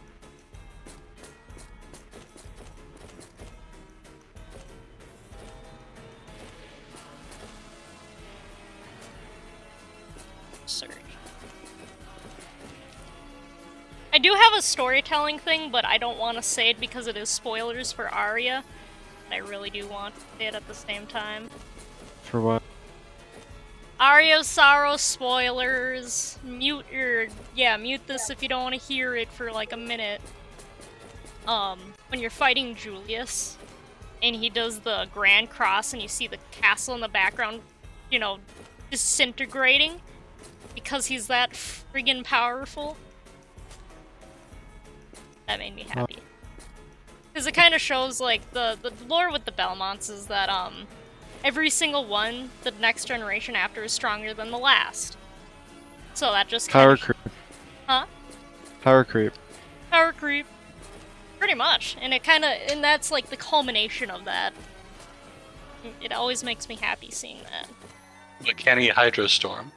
C: Search. I do have a storytelling thing, but I don't want to say it because it is spoilers for Arya. I really do want to say it at the same time.
B: For what?
C: Aria of Sorrow spoilers. Mute this if you don't want to hear it for like a minute. When you're fighting Julius, and he does the Grand Cross, and you see the castle in the background, you know, disintegrating, because he's that friggin' powerful. That made me happy. Because it kind of shows, like, the lore with the Belmonts is that, every single one, the next generation after, is stronger than the last. So that just kind
B: Power
C: of...
B: creep.
C: Huh?
B: Power creep.
C: Power creep. Pretty much. And it kind of... And that's, like, the culmination of that. It always makes me happy seeing that.
A: But can he Hydro Storm?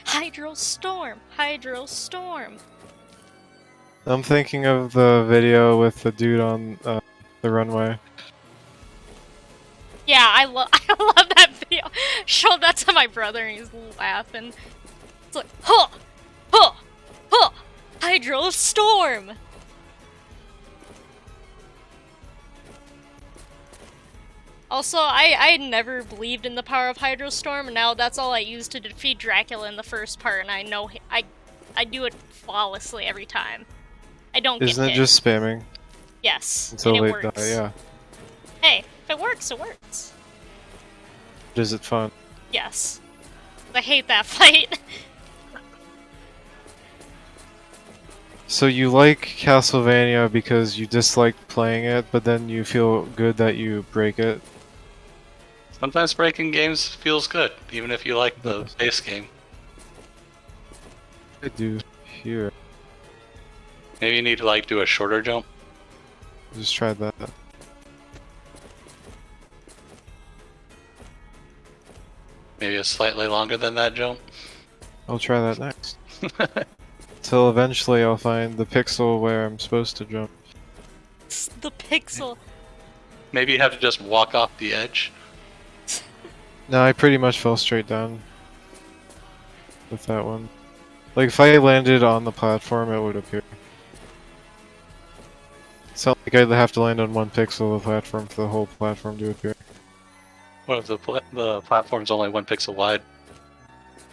C: Hydro Storm! Hydro Storm!
B: I'm thinking of the video with the dude on the runway.
C: Yeah, I love that video. Showed that to my brother and he's laughing. It's like, huh! Huh! Huh! Hydro Storm! Also, I never believed in the power of Hydro Storm, and now that's all I use to defeat Dracula in the first part, and I know I do it flawlessly every time. I don't get
B: Isn't it
C: hit.
B: just spamming
C: Yes,
B: until
C: and
B: they
C: it works.
B: die? Yeah.
C: Hey, if it works, it works.
B: Is it fun?
C: Yes. I hate that fight.
B: So you like Castlevania because you dislike playing it, but then you feel good that you break it?
A: Sometimes breaking games feels good, even if you like the base game.
B: I do here.
A: Maybe you need to like do a shorter jump.
B: Just tried that.
A: Maybe a slightly longer than that jump.
B: I'll try that next. Till eventually I'll find the pixel where I'm supposed to jump.
C: The pixel.
A: Maybe you have to just walk off the edge.
B: No, I pretty much fell straight down with that one. Like, if I landed on the platform, it would appear. It's not like I'd have to land on one pixel of the platform for the whole platform to appear.
A: What if the platform's only 1 pixel wide?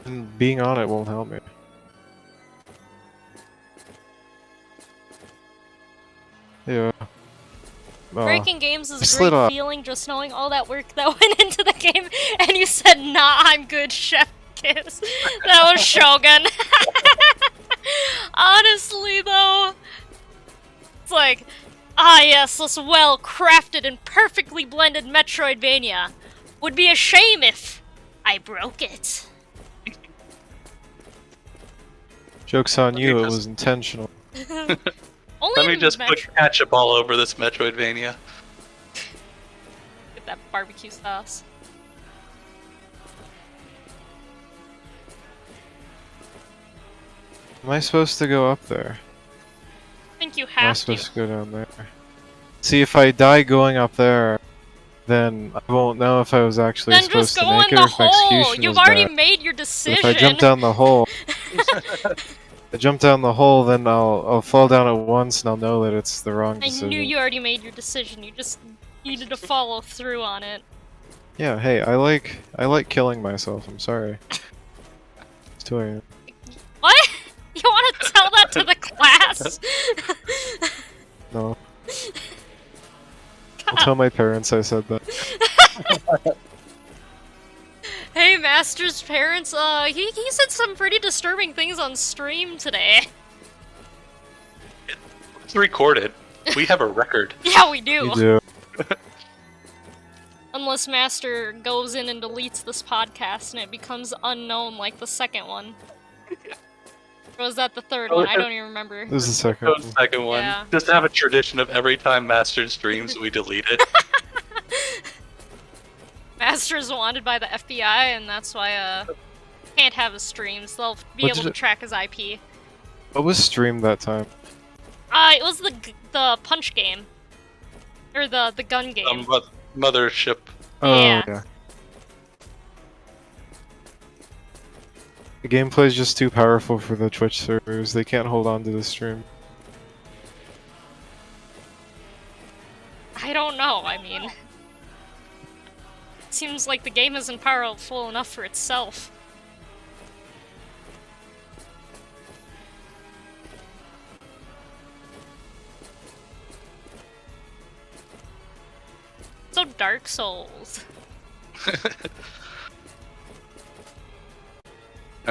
B: And being on it won't help me. Yeah. Oh.
C: Breaking games is a
B: slid
C: great
B: off.
C: feeling, just knowing all that work that went into the game, and you said, nah, I'm good, Chef Kiss. That was Shogun. Honestly, though, it's like, ah yes, this well-crafted and perfectly blended Metroidvania. Would be a shame if I broke it.
B: Joke's on you, it
A: just-
B: was intentional.
C: Only
A: Let me
C: in
A: just put ketchup all over this Metroidvania.
C: Get that barbecue sauce.
B: Am I supposed to go up there?
C: I think you
B: Am I
C: have
B: supposed
C: to.
B: to go down there? See, if I die going up there, then I won't know if I was actually
C: Then
B: supposed
C: just
B: to
C: go
B: make
C: in
B: it
C: the
B: or if my
C: hole!
B: execution
C: You've
B: was
C: already
B: bad.
C: made your
B: But
C: decision!
B: if I jump down the hole, I jump down the hole, then I'll fall down at once and I'll know that it's the wrong
C: I
B: decision.
C: knew you already made your decision, you just needed to follow through on it.
B: Yeah, hey, I like killing myself. I'm sorry. It's 2 a.m.
C: What? You want to tell that to the class?
B: No. I'll tell my parents I said that.
C: Hey, Master's parents, he said some pretty disturbing things on stream today.
A: It's recorded. We have a record.
C: Yeah, we do.
B: You do.
C: Unless Master goes in and deletes this podcast and it becomes unknown like the second one. Or was that the third one? I don't even remember.
B: This is the second
A: The
B: one.
A: second one.
C: Yeah.
A: Just have a tradition of every time Master streams, we delete it.
C: Master's wanted by the FBI, and that's why, can't have his streams. They'll be
B: What
C: able
B: did
C: to
B: it-
C: track his IP.
B: What was streamed that time?
C: It was the punch game. Or the gun game.
A: Mothership.
B: Oh,
C: Yeah.
B: yeah. The gameplay's just too powerful for the Twitch servers. They can't hold on to the stream.
C: I don't know, I mean... Seems like the game isn't powerful enough for itself. So Dark Souls.
A: I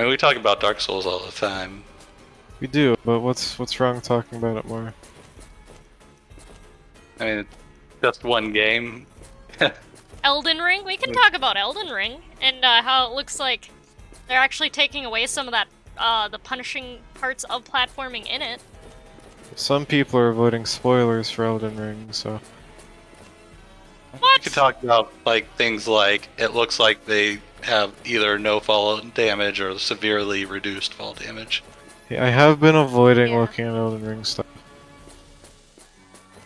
A: mean, we talk about Dark Souls all the time.
B: We do, but what's wrong talking about it more?
A: I mean, it's just one game.
C: Elden Ring? We can talk about Elden Ring, and how it looks like they're actually taking away some of that, the punishing parts of platforming in it.
B: Some people are avoiding spoilers for Elden Ring, so...
C: What?
A: We could talk about like things like it looks like they have either no fall damage or severely reduced fall damage.
B: Yeah, I have been avoiding
C: Yeah.
B: looking at Elden Ring stuff.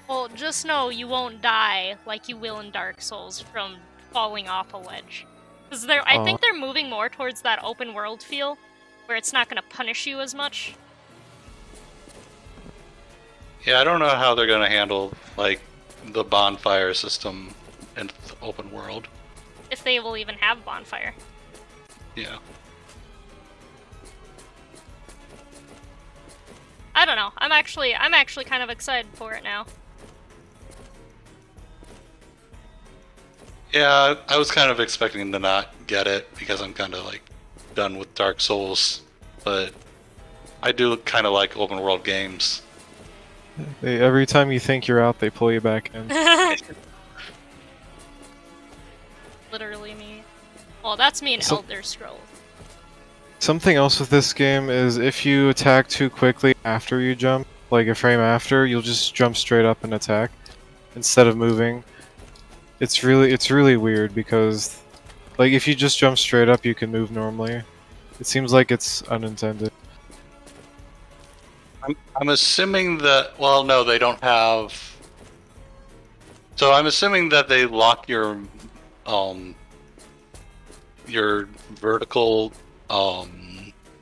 C: Well, just know you won't die like you will in Dark Souls from falling off a ledge. Because I think they're moving more towards that open world feel, where it's not going to punish you as much.
A: Yeah, I don't know how they're gonna handle like the bonfire system in the open world.
C: If they will even have bonfire.
A: Yeah.
C: I don't know. I'm actually kind of excited for it now.
A: Yeah, I was kind of expecting to not get it because I'm kind of like done with Dark Souls, but I do kind of like open world games.
B: Every time you think you're out, they pull you back in.
C: Literally me. Well, that's me in
B: So-
C: Elder Scrolls.
B: Something else with this game is if you attack too quickly after you jump, like a frame after, you'll just jump straight up and attack instead of moving. It's really weird because, like, if you just jump straight up, you can move normally. It seems like it's unintended.
A: I'm assuming that. Well, no, they don't have. So I'm assuming that they lock your vertical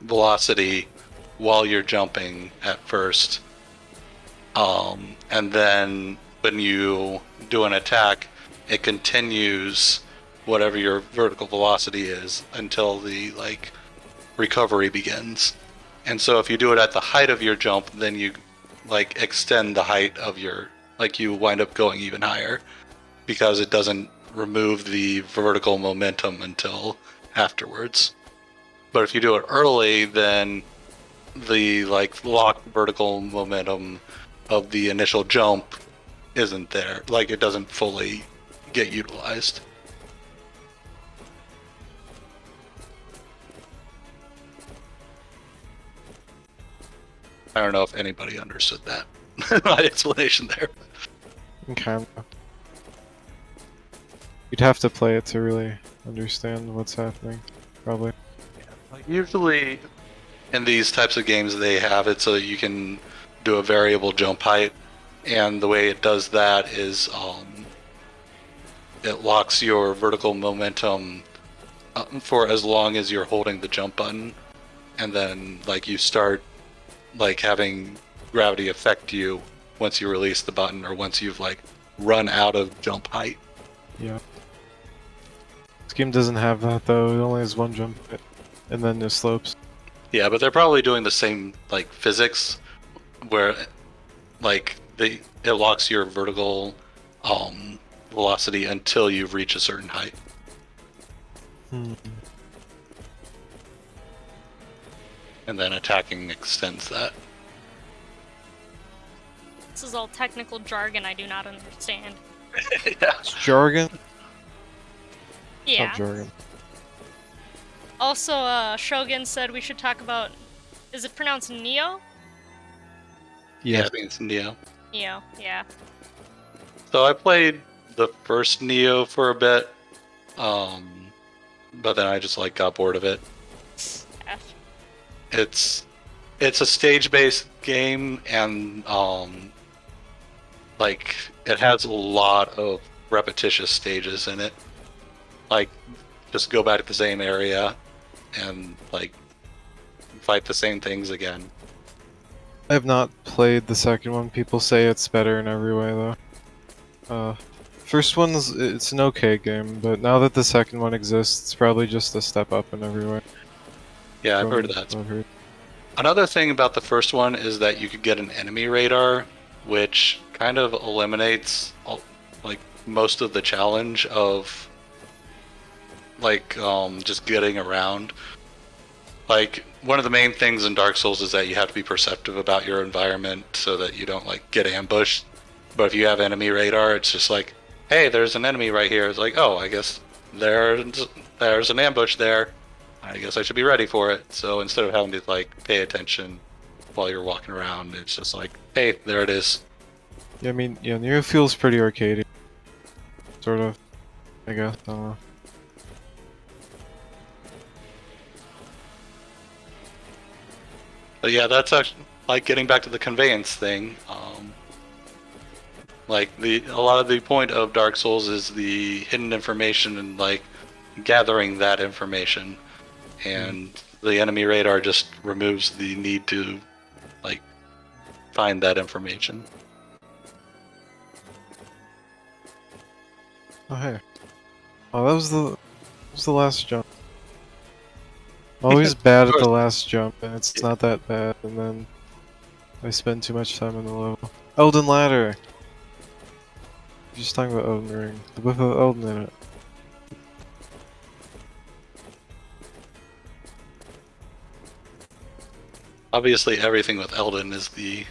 A: velocity while you're jumping at first, and then when you do an attack, it continues whatever your vertical velocity is until the recovery begins. And so if you do it at the height of your jump, then you extend the height of your you wind up going even higher because it doesn't remove the vertical momentum until afterwards. But if you do it early, then the locked vertical momentum of the initial jump isn't there. It doesn't fully get utilized. I don't know if anybody understood that. My explanation there.
B: Kinda. You'd have to play it to really understand what's happening, probably.
A: Usually in these types of games they have it so that you can do a variable jump height, and the way it does that is it locks your vertical momentum for as long as you're holding the jump button, and then you start having gravity affect you once you release the button or once you've run out of jump height.
B: Yeah. This game doesn't have that though, it only has one jump height, and then the slopes.
A: Yeah, but they're probably doing the same physics where it locks your vertical velocity until you reach a certain height. And then attacking extends that.
C: This is all technical jargon I do not understand.
A: Yeah.
B: It's jargon? It's
C: Yeah.
B: not jargon.
C: Also, Shogun said we should talk about. Is it pronounced Neo?
A: Yeah, I think it's Neo.
C: Neo, yeah.
A: So I played the first Neo for a bit, but then I just got bored of it.
C: F.
A: It's a stage-based game, and it has a lot of repetitious stages in it. Just go back to the same area and fight the same things again.
B: I have not played the second one. People say it's better in every way though. First it's an okay game, but now that the second one exists, it's probably just a step up in every way.
A: Yeah, I've heard of that.
B: I've heard.
A: Another thing about the first one is that you could get an enemy radar, which kind of eliminates most of the challenge of just getting around. One of the main things in Dark Souls is that you have to be perceptive about your environment so that you don't get ambushed. But if you have enemy radar, it's just hey, there's an enemy right here. It's oh, I guess there's an ambush there. I guess I should be ready for it. So instead of having to pay attention while you're walking around, it's just hey, there it is.
B: Yeah, I mean, yeah, Neo feels pretty arcadey. Sort of. I guess, I don't know.
A: But yeah, that's actually getting back to the conveyance thing. A lot of the point of Dark Souls is the hidden information and gathering that information, and the enemy radar just removes the need to find that information.
B: Oh hey. Oh, that was the last jump. Always bad at the last jump, and it's not that bad, and then I spend too much time in the level. Elden Ladder! Just talking about Elden Ring. With Elden in it.
A: Obviously, everything with Elden is the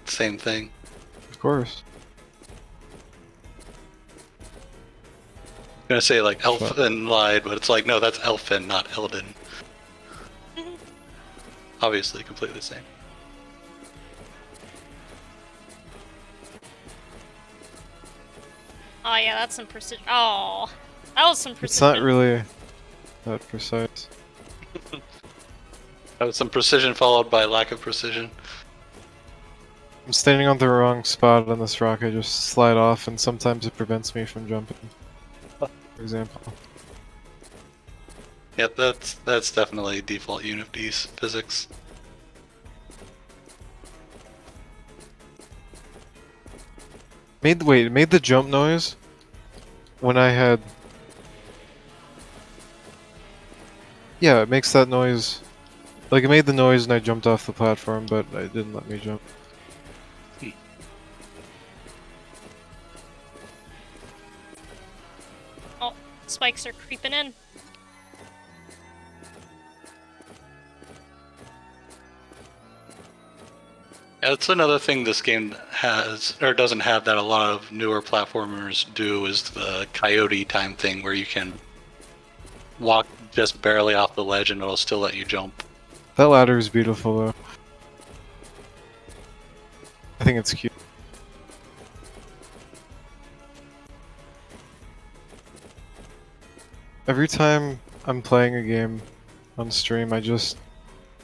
A: same thing.
B: Of course.
A: I'm gonna say like Elfin lied, but it's like no, that's Elfin, not Elden. Obviously, completely the same.
C: Oh yeah, that's some precision. Oh, that was some precision.
B: It's not really that precise.
A: That was some precision followed by lack of precision.
B: I'm standing on the wrong spot on this rock, I just slide off, and sometimes it prevents me from jumping. For example.
A: Yep, that's definitely default Unity's physics.
B: It made the jump noise when I had... Yeah, it makes that noise. Like, it made the noise and I jumped off the platform, but it didn't let me jump.
C: Oh, spikes are creeping in.
A: Yeah, that's another thing this game has, or doesn't have, that a lot of newer platformers do, is the coyote time thing, where you can walk just barely off the ledge and it'll still let you jump.
B: That ladder is beautiful, though. I think it's cute. Every time I'm playing a game on stream, I just...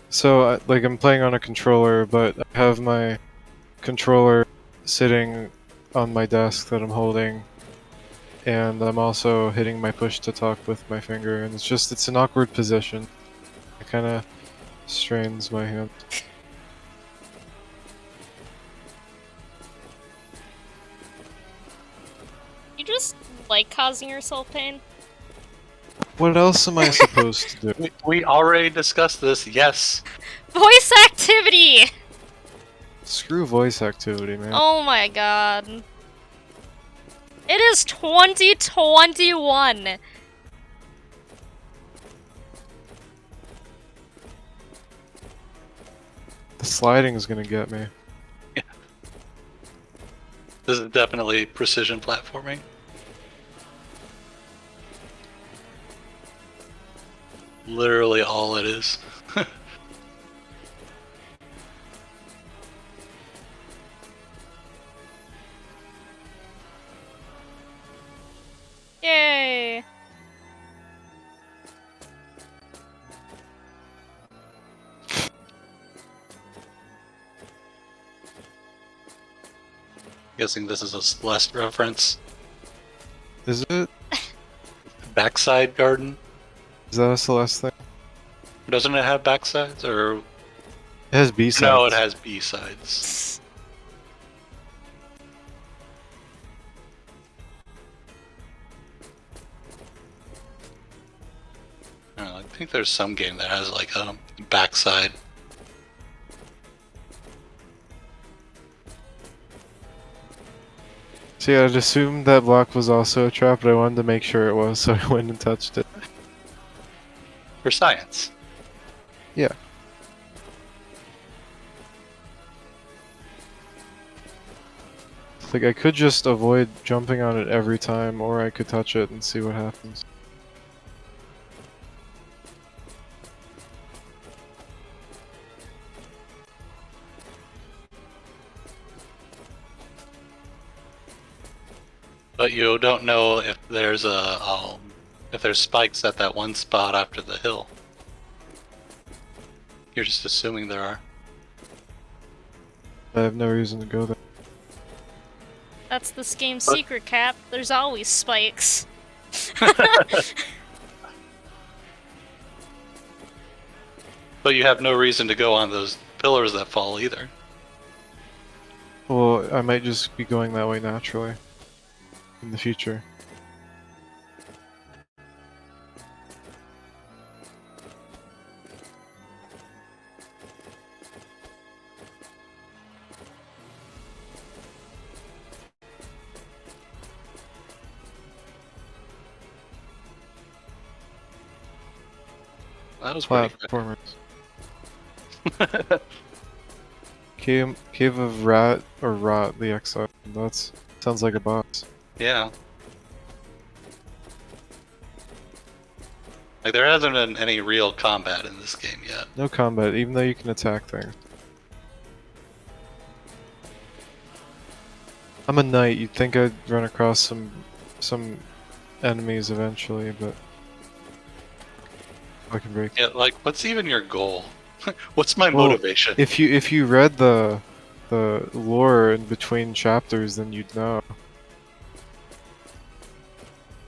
B: So, like, I'm playing on a controller, but I have my controller sitting on my desk that I'm holding, and I'm also hitting my push to talk with my finger, and it's an awkward position. It kinda strains my hand.
C: You just like causing yourself pain.
B: What else am I supposed to do?
A: We already discussed this, yes.
C: Voice activity!
B: Screw voice activity, man.
C: Oh my god. It is 2021!
B: The sliding is gonna get me.
A: This is definitely precision platforming. Literally all it is.
C: Yay!
A: Guessing this is a Celeste reference.
B: Is it?
A: Backside garden?
B: Is that a Celeste thing?
A: Doesn't it have backsides? Or
B: It has B-sides.
A: no, it has B-sides. I don't know, I think there's some game that has like a backside.
B: See, I'd assumed that block was also a trap, but I wanted to make sure it was, so I went and touched it.
A: For science.
B: Yeah. Like, I could just avoid jumping on it every time, or I could touch it and see what happens.
A: But you don't know if there's if there's spikes at that one spot after the hill. You're just assuming there are.
B: I have no reason to go there.
C: That's this game's secret, Cap. There's always spikes.
A: But you have no reason to go on those pillars that fall either.
B: Well, I might just be going that way naturally. In the future.
A: That was pretty quick.
B: Platformers. Cave of Rat or Rot the Exile. That's sounds like a boss.
A: Yeah. Like, there hasn't been any real combat in this game yet.
B: No combat, even though you can attack things. I'm a knight. You'd think I'd run across some enemies eventually, but I can break.
A: Yeah, like, what's even your goal? What's my
B: Well,
A: motivation?
B: If you read the lore in between chapters, then you'd know.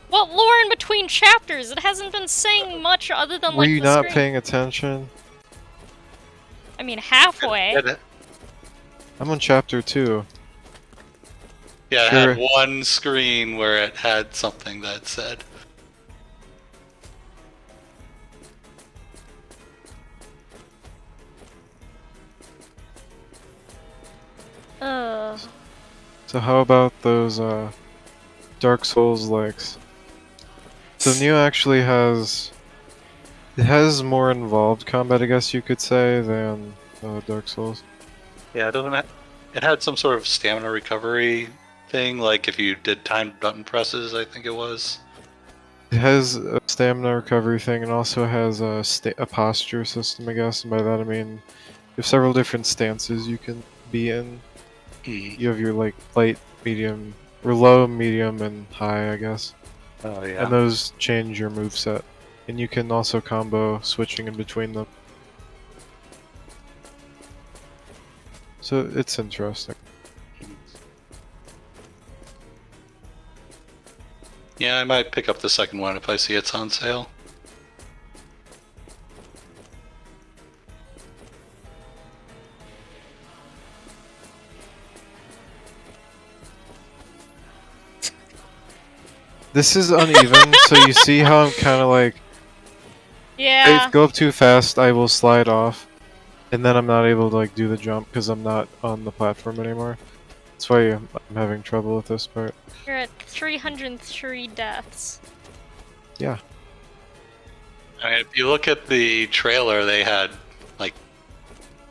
C: What lore in between chapters? It hasn't been saying much other than
B: Were
C: like
B: you
C: the
B: not
C: screen.
B: paying attention?
C: I mean, halfway.
B: I'm on chapter 2.
A: Yeah, it
B: Sure.
A: had one screen where it had something that said.
B: So how about those Dark Souls likes? So Neo actually has more involved combat, I guess you could say, than Dark Souls.
A: Yeah, it doesn't. It had some sort of stamina recovery thing, like if you did timed button presses, I think it was.
B: It has a stamina recovery thing, and also has a posture system, I guess. And by that I mean, you have several different stances you can be in. You have your like light, medium, or low, medium, and high, I guess.
A: Oh yeah.
B: And those change your moveset. And you can also combo switching in between them. So it's interesting.
A: Yeah, I might pick up the second one if I see it's on sale.
B: This is uneven, so you see how I'm kind of like,
C: Yeah.
B: if I go up too fast, I will slide off, and then I'm not able to like do the jump because I'm not on the platform anymore. That's why I'm having trouble with this part.
C: You're at 303 deaths.
B: Yeah.
A: I mean, if you look at the trailer, they had like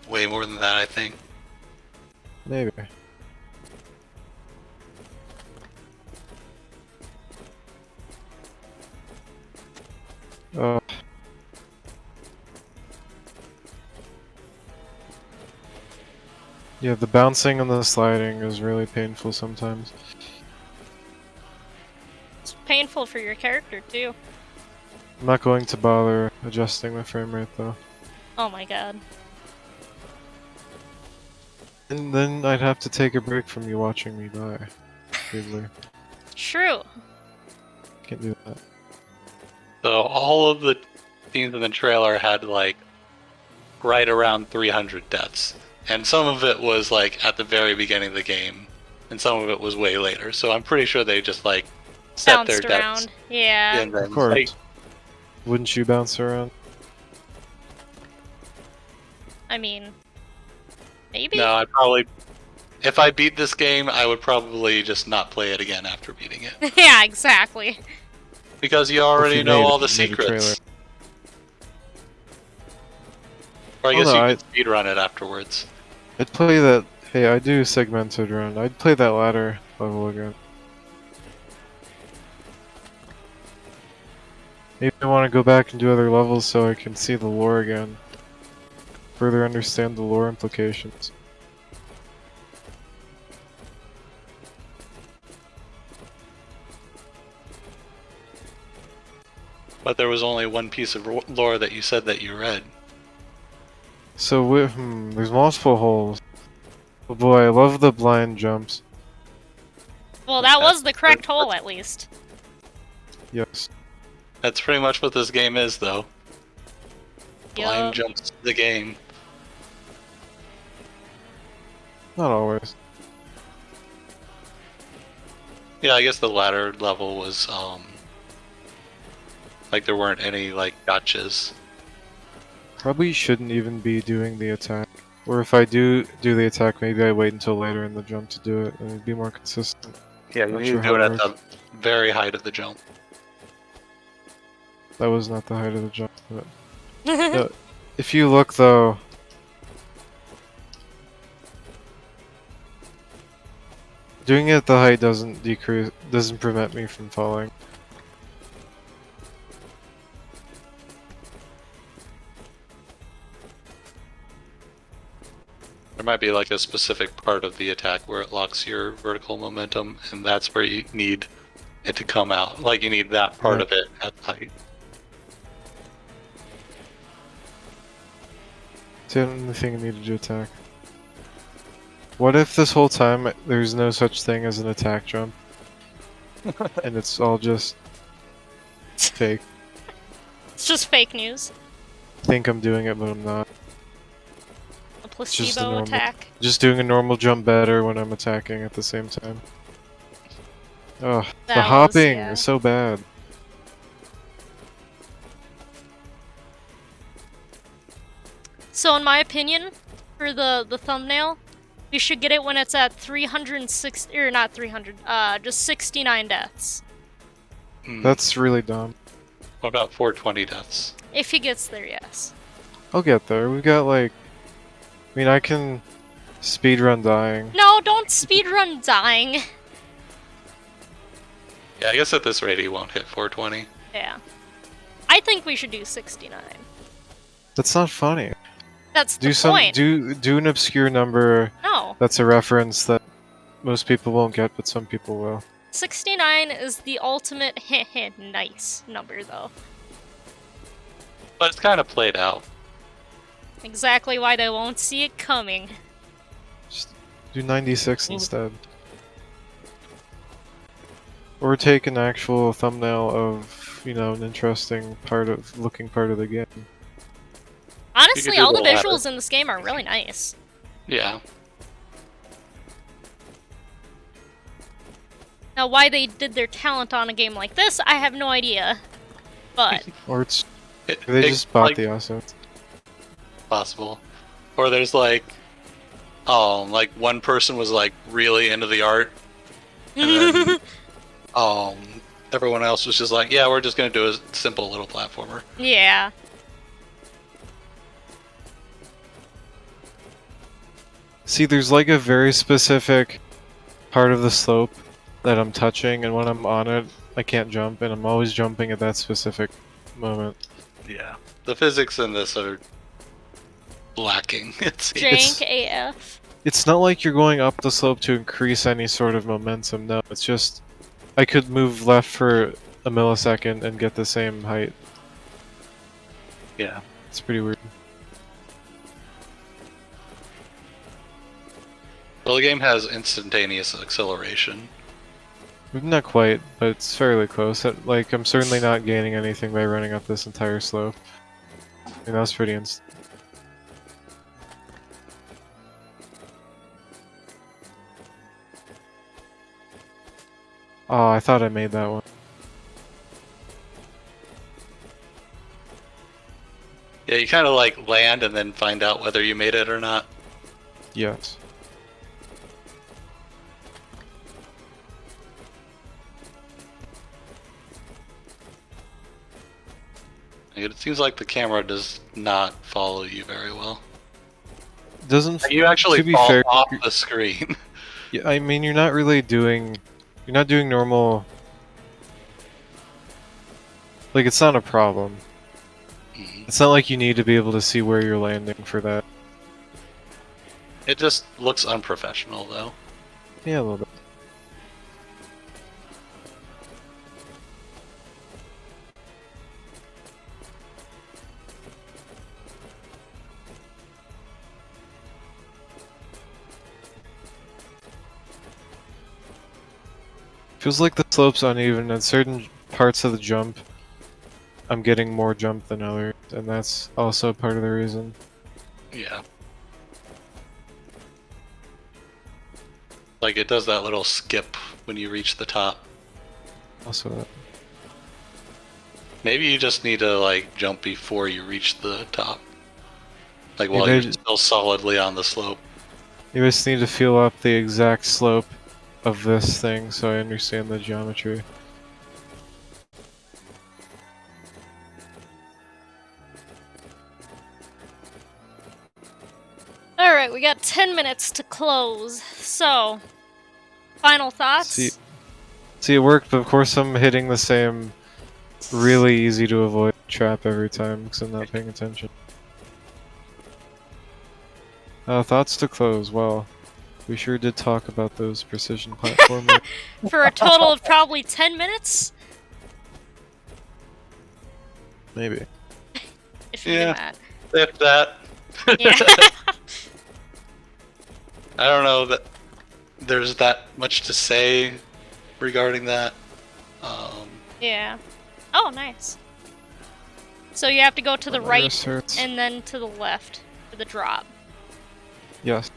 A: way more than that, I think.
B: Maybe. Yeah, the bouncing and the sliding is really painful sometimes.
C: It's painful for your character too.
B: I'm not going to bother adjusting the frame rate though.
C: Oh my god.
B: And then I'd have to take a break from you watching me die. Weirdly.
C: True.
B: Can't do that.
A: So all of the scenes in the trailer had like right around 300 deaths. And some of it was like at the very beginning of the game, and some of it was way later. So I'm pretty sure they just like set their
C: Bounced
A: deaths.
C: around. Yeah.
A: And then,
B: Of course.
A: like,
B: Wouldn't you bounce around?
C: I mean, maybe?
A: no, I probably, if I beat this game, I would probably just not play it again after beating it.
C: Yeah, exactly.
A: Because you already
B: you
A: know
B: made-
A: all the
B: made a trailer.
A: secrets. Or I
B: Oh,
A: guess
B: no,
A: you can speedrun it afterwards.
B: I'd play that. Hey, I do segmented run. I'd play that ladder level again. Maybe I want to go back and do other levels so I can see the lore again. Further understand the lore implications.
A: But there was only one piece of lore that you said that you read.
B: So, there's multiple holes. Oh boy, I love the blind jumps.
C: Well, that was the correct hole, at least.
B: Yes.
A: That's pretty much what this game is, though. Blind
C: Yup.
A: jumps to the game.
B: Not always.
A: Yeah, I guess the latter level was, like there weren't any, like, gotchas.
B: Probably shouldn't even be doing the attack. Or if I do the attack, maybe I wait until later in the jump to do it, and it'd be more consistent.
A: Yeah, you
B: Not
A: need
B: sure
A: to do
B: how
A: it
B: it
A: at the very height of the jump.
B: That was not the height of the jump, but... No, if you look though, Doing it at the height doesn't prevent me from falling.
A: There might be like a specific part of the attack where it locks your vertical momentum, and that's where you need it to come out. Like you need that part
B: Yeah.
A: of it at height.
B: It's the only thing I needed to attack. What if this whole time there's no such thing as an attack jump? And it's all just fake.
C: It's just fake news.
B: Think I'm doing it, but I'm not.
C: A
B: It's just a
C: placebo
B: normal,
C: attack.
B: just doing a normal jump better when I'm attacking at the same time. Ugh,
C: That
B: the
C: was-
B: hopping
C: yeah.
B: is so bad.
C: So in my opinion, for the thumbnail, we should get it when it's at 360, or not 300, just 69 deaths.
B: That's really dumb.
A: What about 420 deaths?
C: If he gets there, yes.
B: I'll get there. We've got like... I mean, I can speedrun dying.
C: No, don't speedrun dying.
A: Yeah, I guess at this rate he won't hit 420.
C: Yeah. I think we should do 69.
B: That's not funny.
C: That's the
B: Do some
C: point.
B: do an obscure number
C: No.
B: that's a reference that most people won't get, but some people will.
C: 69 is the ultimate nice number, though.
A: But it's kind of played out.
C: Exactly why they won't see it coming.
B: Just do 96 instead. Or take an actual thumbnail of, you know, an interesting looking part of the game.
C: Honestly,
A: do
C: all the
A: the latter.
C: visuals in this game are really nice.
A: Yeah.
C: Now, why they did their talent on a game like this, I have no idea. But
B: Or it's
A: It,
B: they
A: it-
B: just bought
A: like,
B: the assets.
A: possible. Or there's like one person was like really into the art, and then everyone else was just like, yeah, we're just gonna do a simple little platformer.
C: yeah.
B: See, there's like a very specific part of the slope that I'm touching, and when I'm on it, I can't jump, and I'm always jumping at that specific moment.
A: Yeah. The physics in this are lacking. It's
C: Jank AF.
B: It's not like you're going up the slope to increase any sort of momentum, no. It's just, I could move left for a millisecond and get the same height.
A: yeah.
B: It's pretty weird.
A: Well, the game has instantaneous acceleration.
B: Not quite, but it's fairly close. Like, I'm certainly not gaining anything by running up this entire slope. I mean, that was pretty instant. Oh, I thought I made that one.
A: Yeah, you kind of like land and then find out whether you made it or not.
B: Yes.
A: It seems like the camera does not follow you very well.
B: Doesn't.
A: You actually
B: to be
A: fall
B: fair,
A: off the screen.
B: Yeah, I mean, you're not really doing. You're not doing normal. Like, it's not a problem. It's not like you need to be able to see where you're landing for that.
A: It just looks unprofessional, though.
B: Yeah, a little bit. Feels like the slope's uneven. At certain parts of the jump, I'm getting more jump than others, and that's also part of the reason.
A: Yeah. Like, it does that little skip when you reach the top.
B: Also that.
A: Maybe you just need to, like, jump before you reach the top. Like,
B: Yeah,
A: while
B: they
A: you're
B: just-
A: still solidly on the slope.
B: You just need to feel up the exact slope of this thing so I understand the geometry.
C: Alright, we got 10 minutes to close. So, Final thoughts?
B: See, it worked, but of course I'm hitting the same really easy to avoid trap every time because I'm not paying attention. Thoughts to close. Well, we sure did talk about those precision platformers.
C: For a total of probably 10 minutes?
B: Maybe.
C: If you
A: Yeah.
C: do that.
A: If that.
C: Yeah.
A: I don't know that there's that much to say regarding that.
C: Yeah. Oh, nice. So you have to go to the
B: My
C: right
B: wrist hurts.
C: and then to the left for the drop.
B: Yes.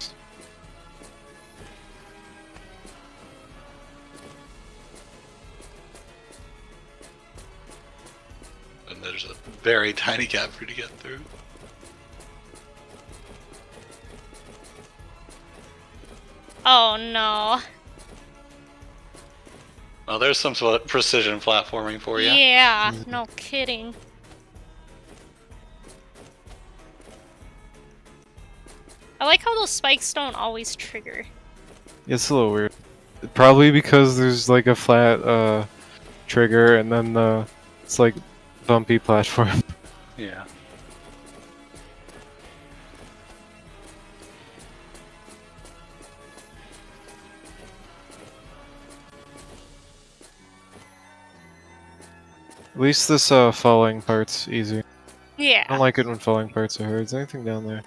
A: And there's a very tiny gap for you to get through.
C: Oh no.
A: Well, there's some sort of precision platforming for you.
C: Yeah, no kidding. I like how those spikes don't always trigger.
B: It's a little weird. Probably because there's like a flat trigger and then it's like bumpy platform.
A: Yeah.
B: At least this falling part's easy. I
C: Yeah.
B: don't like it when falling parts are hard. Is there anything down there?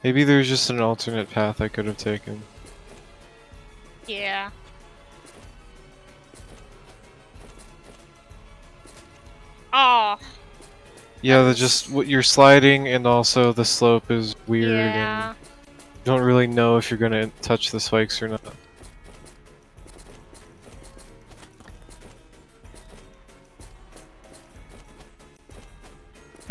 B: Maybe there's just an alternate path I could have taken.
C: Yeah. Oh.
B: Yeah, you're sliding and also the slope is weird
C: Yeah.
B: and you don't really know if you're gonna touch the spikes or not.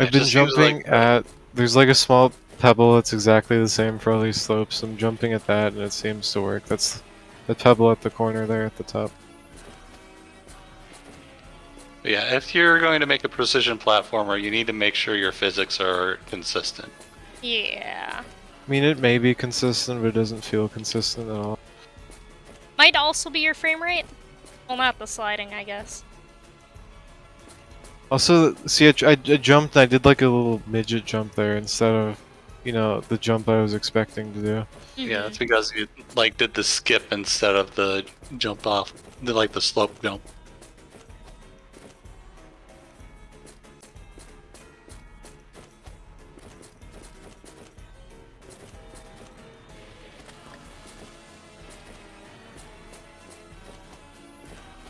B: I've
A: It
B: been
A: just seems
B: jumping
A: like-
B: at. There's like a small pebble that's exactly the same for all these slopes. I'm jumping at that and it seems to work. That's the pebble at the corner there at the top.
A: Yeah, if you're going to make a precision platformer, you need to make sure your physics are consistent.
C: Yeah.
B: I mean, it may be consistent, but it doesn't feel consistent at all.
C: Might also be your frame rate. Well, not the sliding, I guess.
B: Also, see, I jumped and I did like a little midget jump there instead of, the jump I was expecting to do.
A: Yeah, that's because you did the skip instead of the jump off, the slope jump.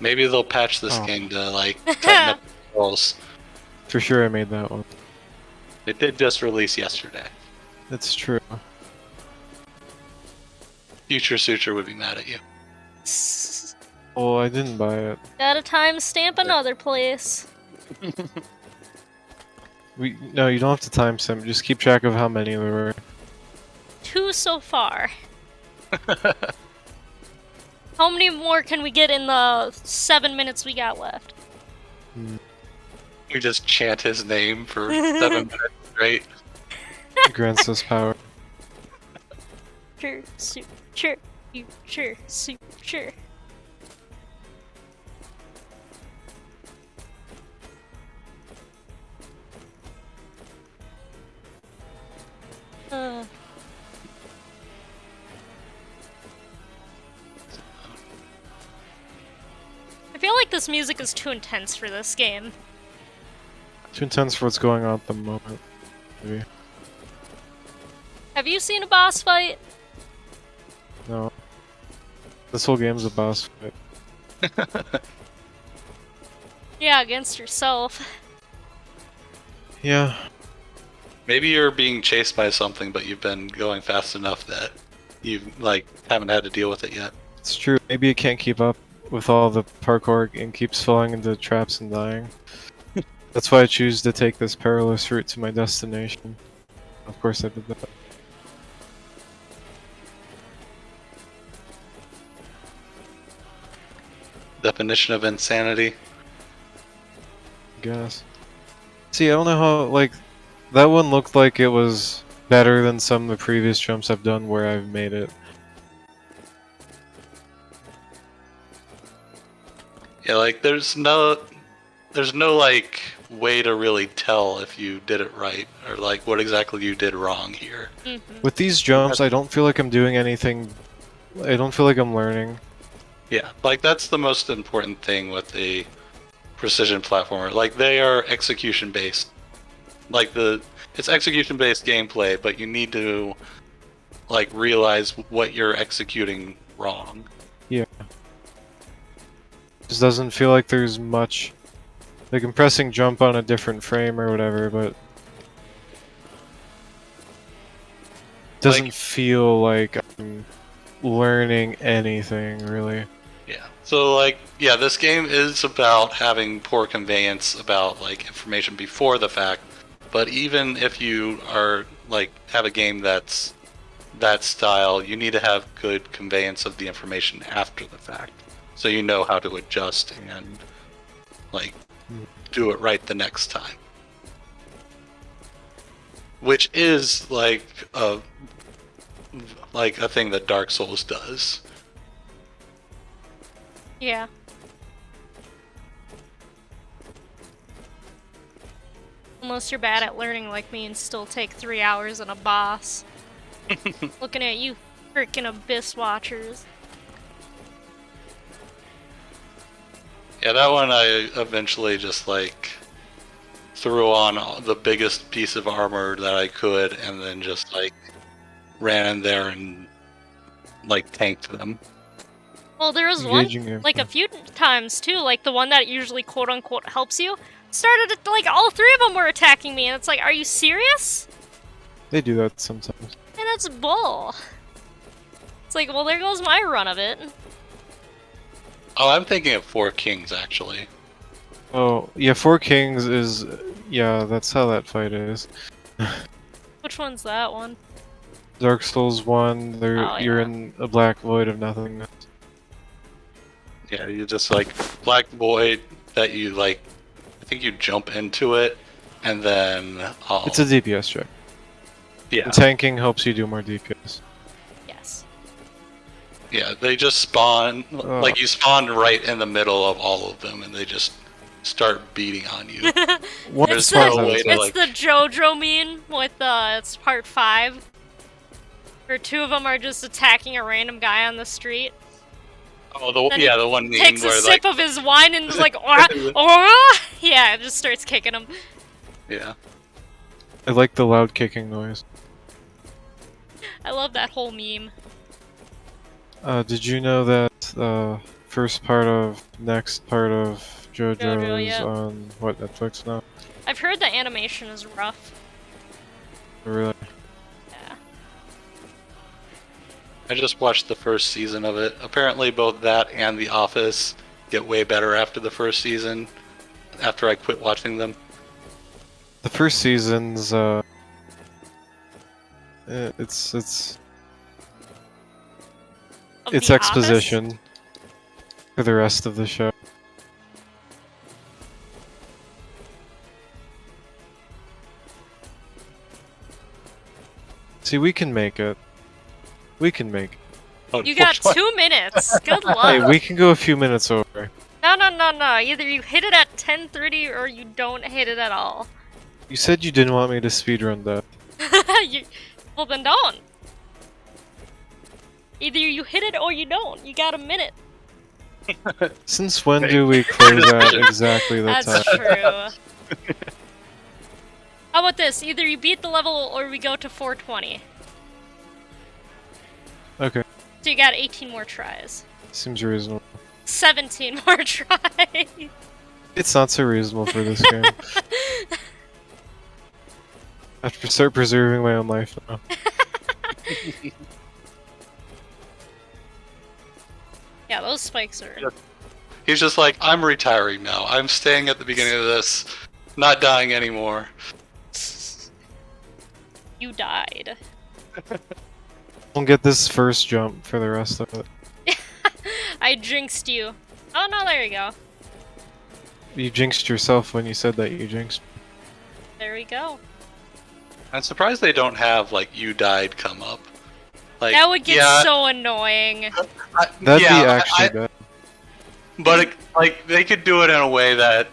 A: Maybe they'll patch this
B: Oh.
A: game to tighten up the controls.
B: For sure, I made that one.
A: It did just release yesterday.
B: That's true.
A: Future Suture would be mad at you.
B: Oh, I didn't buy it.
C: Gotta timestamp another place.
B: No, you don't have to timestamp. Just keep track of how many there were.
C: 2 so far. How many more can we get in the 7 minutes we got left?
A: You just chant his name for 7 minutes straight.
B: Grants us power.
C: Future, future, future. I feel like this music is too intense for this game.
B: Too intense for what's going on at the moment. Maybe.
C: Have you seen a boss fight?
B: No. This whole game's a boss fight.
C: Yeah, against yourself.
B: Yeah.
A: Maybe you're being chased by something, but you've been going fast enough that you haven't had to deal with it yet.
B: It's true. Maybe it can't keep up with all the parkour and keeps falling into traps and dying. That's why I choose to take this perilous route to my destination. Of course I did that.
A: Definition of insanity.
B: I guess. See, I don't know how, that one looked like it was better than some of the previous jumps I've done where I've made it.
A: Yeah, like there's no like way to really tell if you did it right or like what exactly you did wrong here.
B: With these jumps, I don't feel like I'm doing anything. I don't feel like I'm learning.
A: Yeah, like that's the most important thing with a precision platformer. Like they are execution based. Like it's execution based gameplay, but you need to like realize what you're executing wrong.
B: Yeah. Just doesn't feel like there's much. Like I'm pressing jump on a different frame or whatever, but doesn't feel like I'm learning anything really.
A: Yeah. So like, yeah, this game is about having poor conveyance about like information before the fact, but even if you are like have a game that's that style, you need to have good conveyance of the information after the fact, so you know how to adjust and like do it right the next time. Which is like a thing that Dark Souls does.
C: Yeah. Unless you're bad at learning like me and still take 3 hours on a boss. Looking at you freaking Abyss Watchers.
A: Yeah, that one I eventually just like threw on the biggest piece of armor that I could and then just like ran in there and like tanked them.
C: Well, there was one, like a few times too, like the one that usually quote unquote helps you, started to, like all three of them were attacking me and it's like, are you serious?
B: They do that sometimes.
C: And that's bull. It's like, well, there goes my run of it.
A: Oh, I'm thinking of Four Kings actually.
B: Oh, yeah, Four Kings is... Yeah, that's how that fight is.
C: Which one's that one?
B: Dark Souls 1, you're in a black void of nothingness.
A: Yeah, you just like black void that you like, I think you jump into it and then...
B: It's a DPS check.
A: Yeah.
B: And tanking helps you do more DPS.
C: Yes.
A: Yeah, they just spawn, like you spawn right in the middle of all of them and they just start beating on you.
C: It's the JoJo meme with, it's part 5. Where 2 of them are just attacking a random guy on the street.
A: Oh, the one meme
C: takes
A: where
C: a sip
A: like...
C: of his wine and is like, oh, yeah, it just starts kicking him.
A: Yeah.
B: I like the loud kicking noise.
C: I love that whole meme.
B: Did you know that first part of next part of JoJo is on what, Netflix now?
C: I've heard the animation is rough.
B: Really?
C: Yeah.
A: I just watched the first season of it. Apparently both that and The Office get way better after the first season, after I quit watching them.
B: The first season's it's exposition for the rest of the show. See, we can make it. We can make it.
C: You got 2 minutes. Good luck.
B: Hey, we can go a few minutes over.
C: No. Either you hit it at 10:30 or you don't hit it at all.
B: You said you didn't want me to speedrun that.
C: Well, then don't. Either you hit it or you don't. You got a minute.
B: Since when do we close at exactly that time?
C: That's true. How about this? Either you beat the level or we go to 420.
B: Okay.
C: So you got 18 more tries.
B: Seems reasonable.
C: 17 more tries.
B: It's not so reasonable for this game. I have to start preserving my own life now.
C: Yeah, those spikes are...
A: He's just like, I'm retiring now. I'm staying at the beginning of this, not dying anymore.
C: You died.
B: Don't get this first jump for the rest of it.
C: I jinxed you. Oh no, there you go.
B: You jinxed yourself when you said that you jinxed.
C: There we go.
A: I'm surprised they don't have, like, you died come up. Like,
C: That would get so annoying.
B: That'd be actually bad.
A: But like they could do it in a way that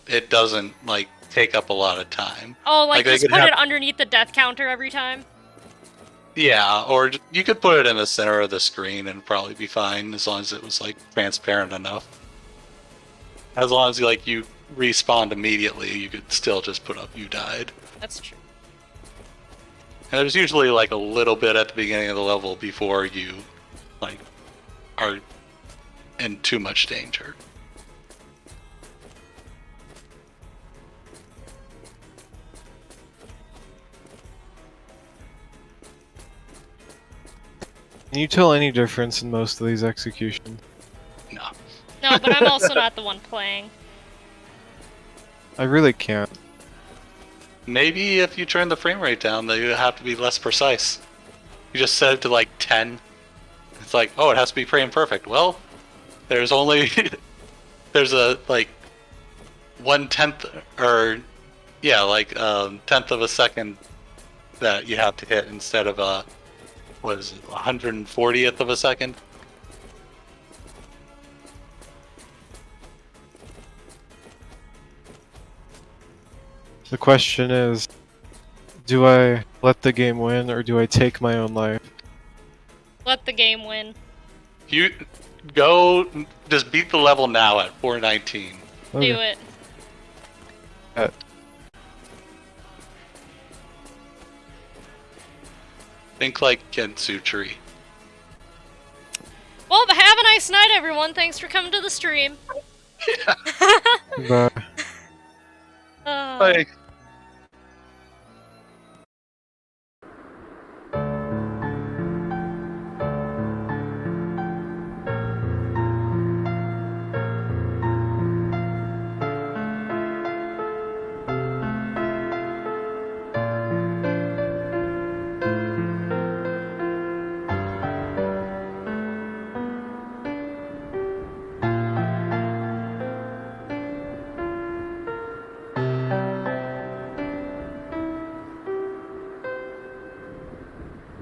A: it doesn't like take up a lot of time.
C: Oh, like
A: they
C: just
A: could
C: put
A: have-
C: it underneath the death counter every time?
A: Yeah, or you could put it in the center of the screen and probably be fine as long as it was like transparent enough. As long as like you respawned immediately, you could still just put up you died.
C: That's true.
A: And there's usually like a little bit at the beginning of the level before you like are in too much danger.
B: Can you tell any difference in most of these executions?
A: No.
C: No, but I'm also not the one playing.
B: I really can't.
A: Maybe if you turn the frame rate down, they have to be less precise. You just set it to like 10. It's like, oh, it has to be frame perfect. Well, there's only there's a like 1/10 or yeah, like 10th of a second that you have to hit instead of what is it, 140th of a second.
B: The question is, do I let the game win or do I take my own life?
C: Let the game win.
A: You go just beat the level now at 419.
C: Do
B: Okay.
C: it.
A: Think like Kensuchiri.
C: Well, have a nice night, everyone. Thanks for coming to the stream.
B: Bye.
C: Uh,
A: Like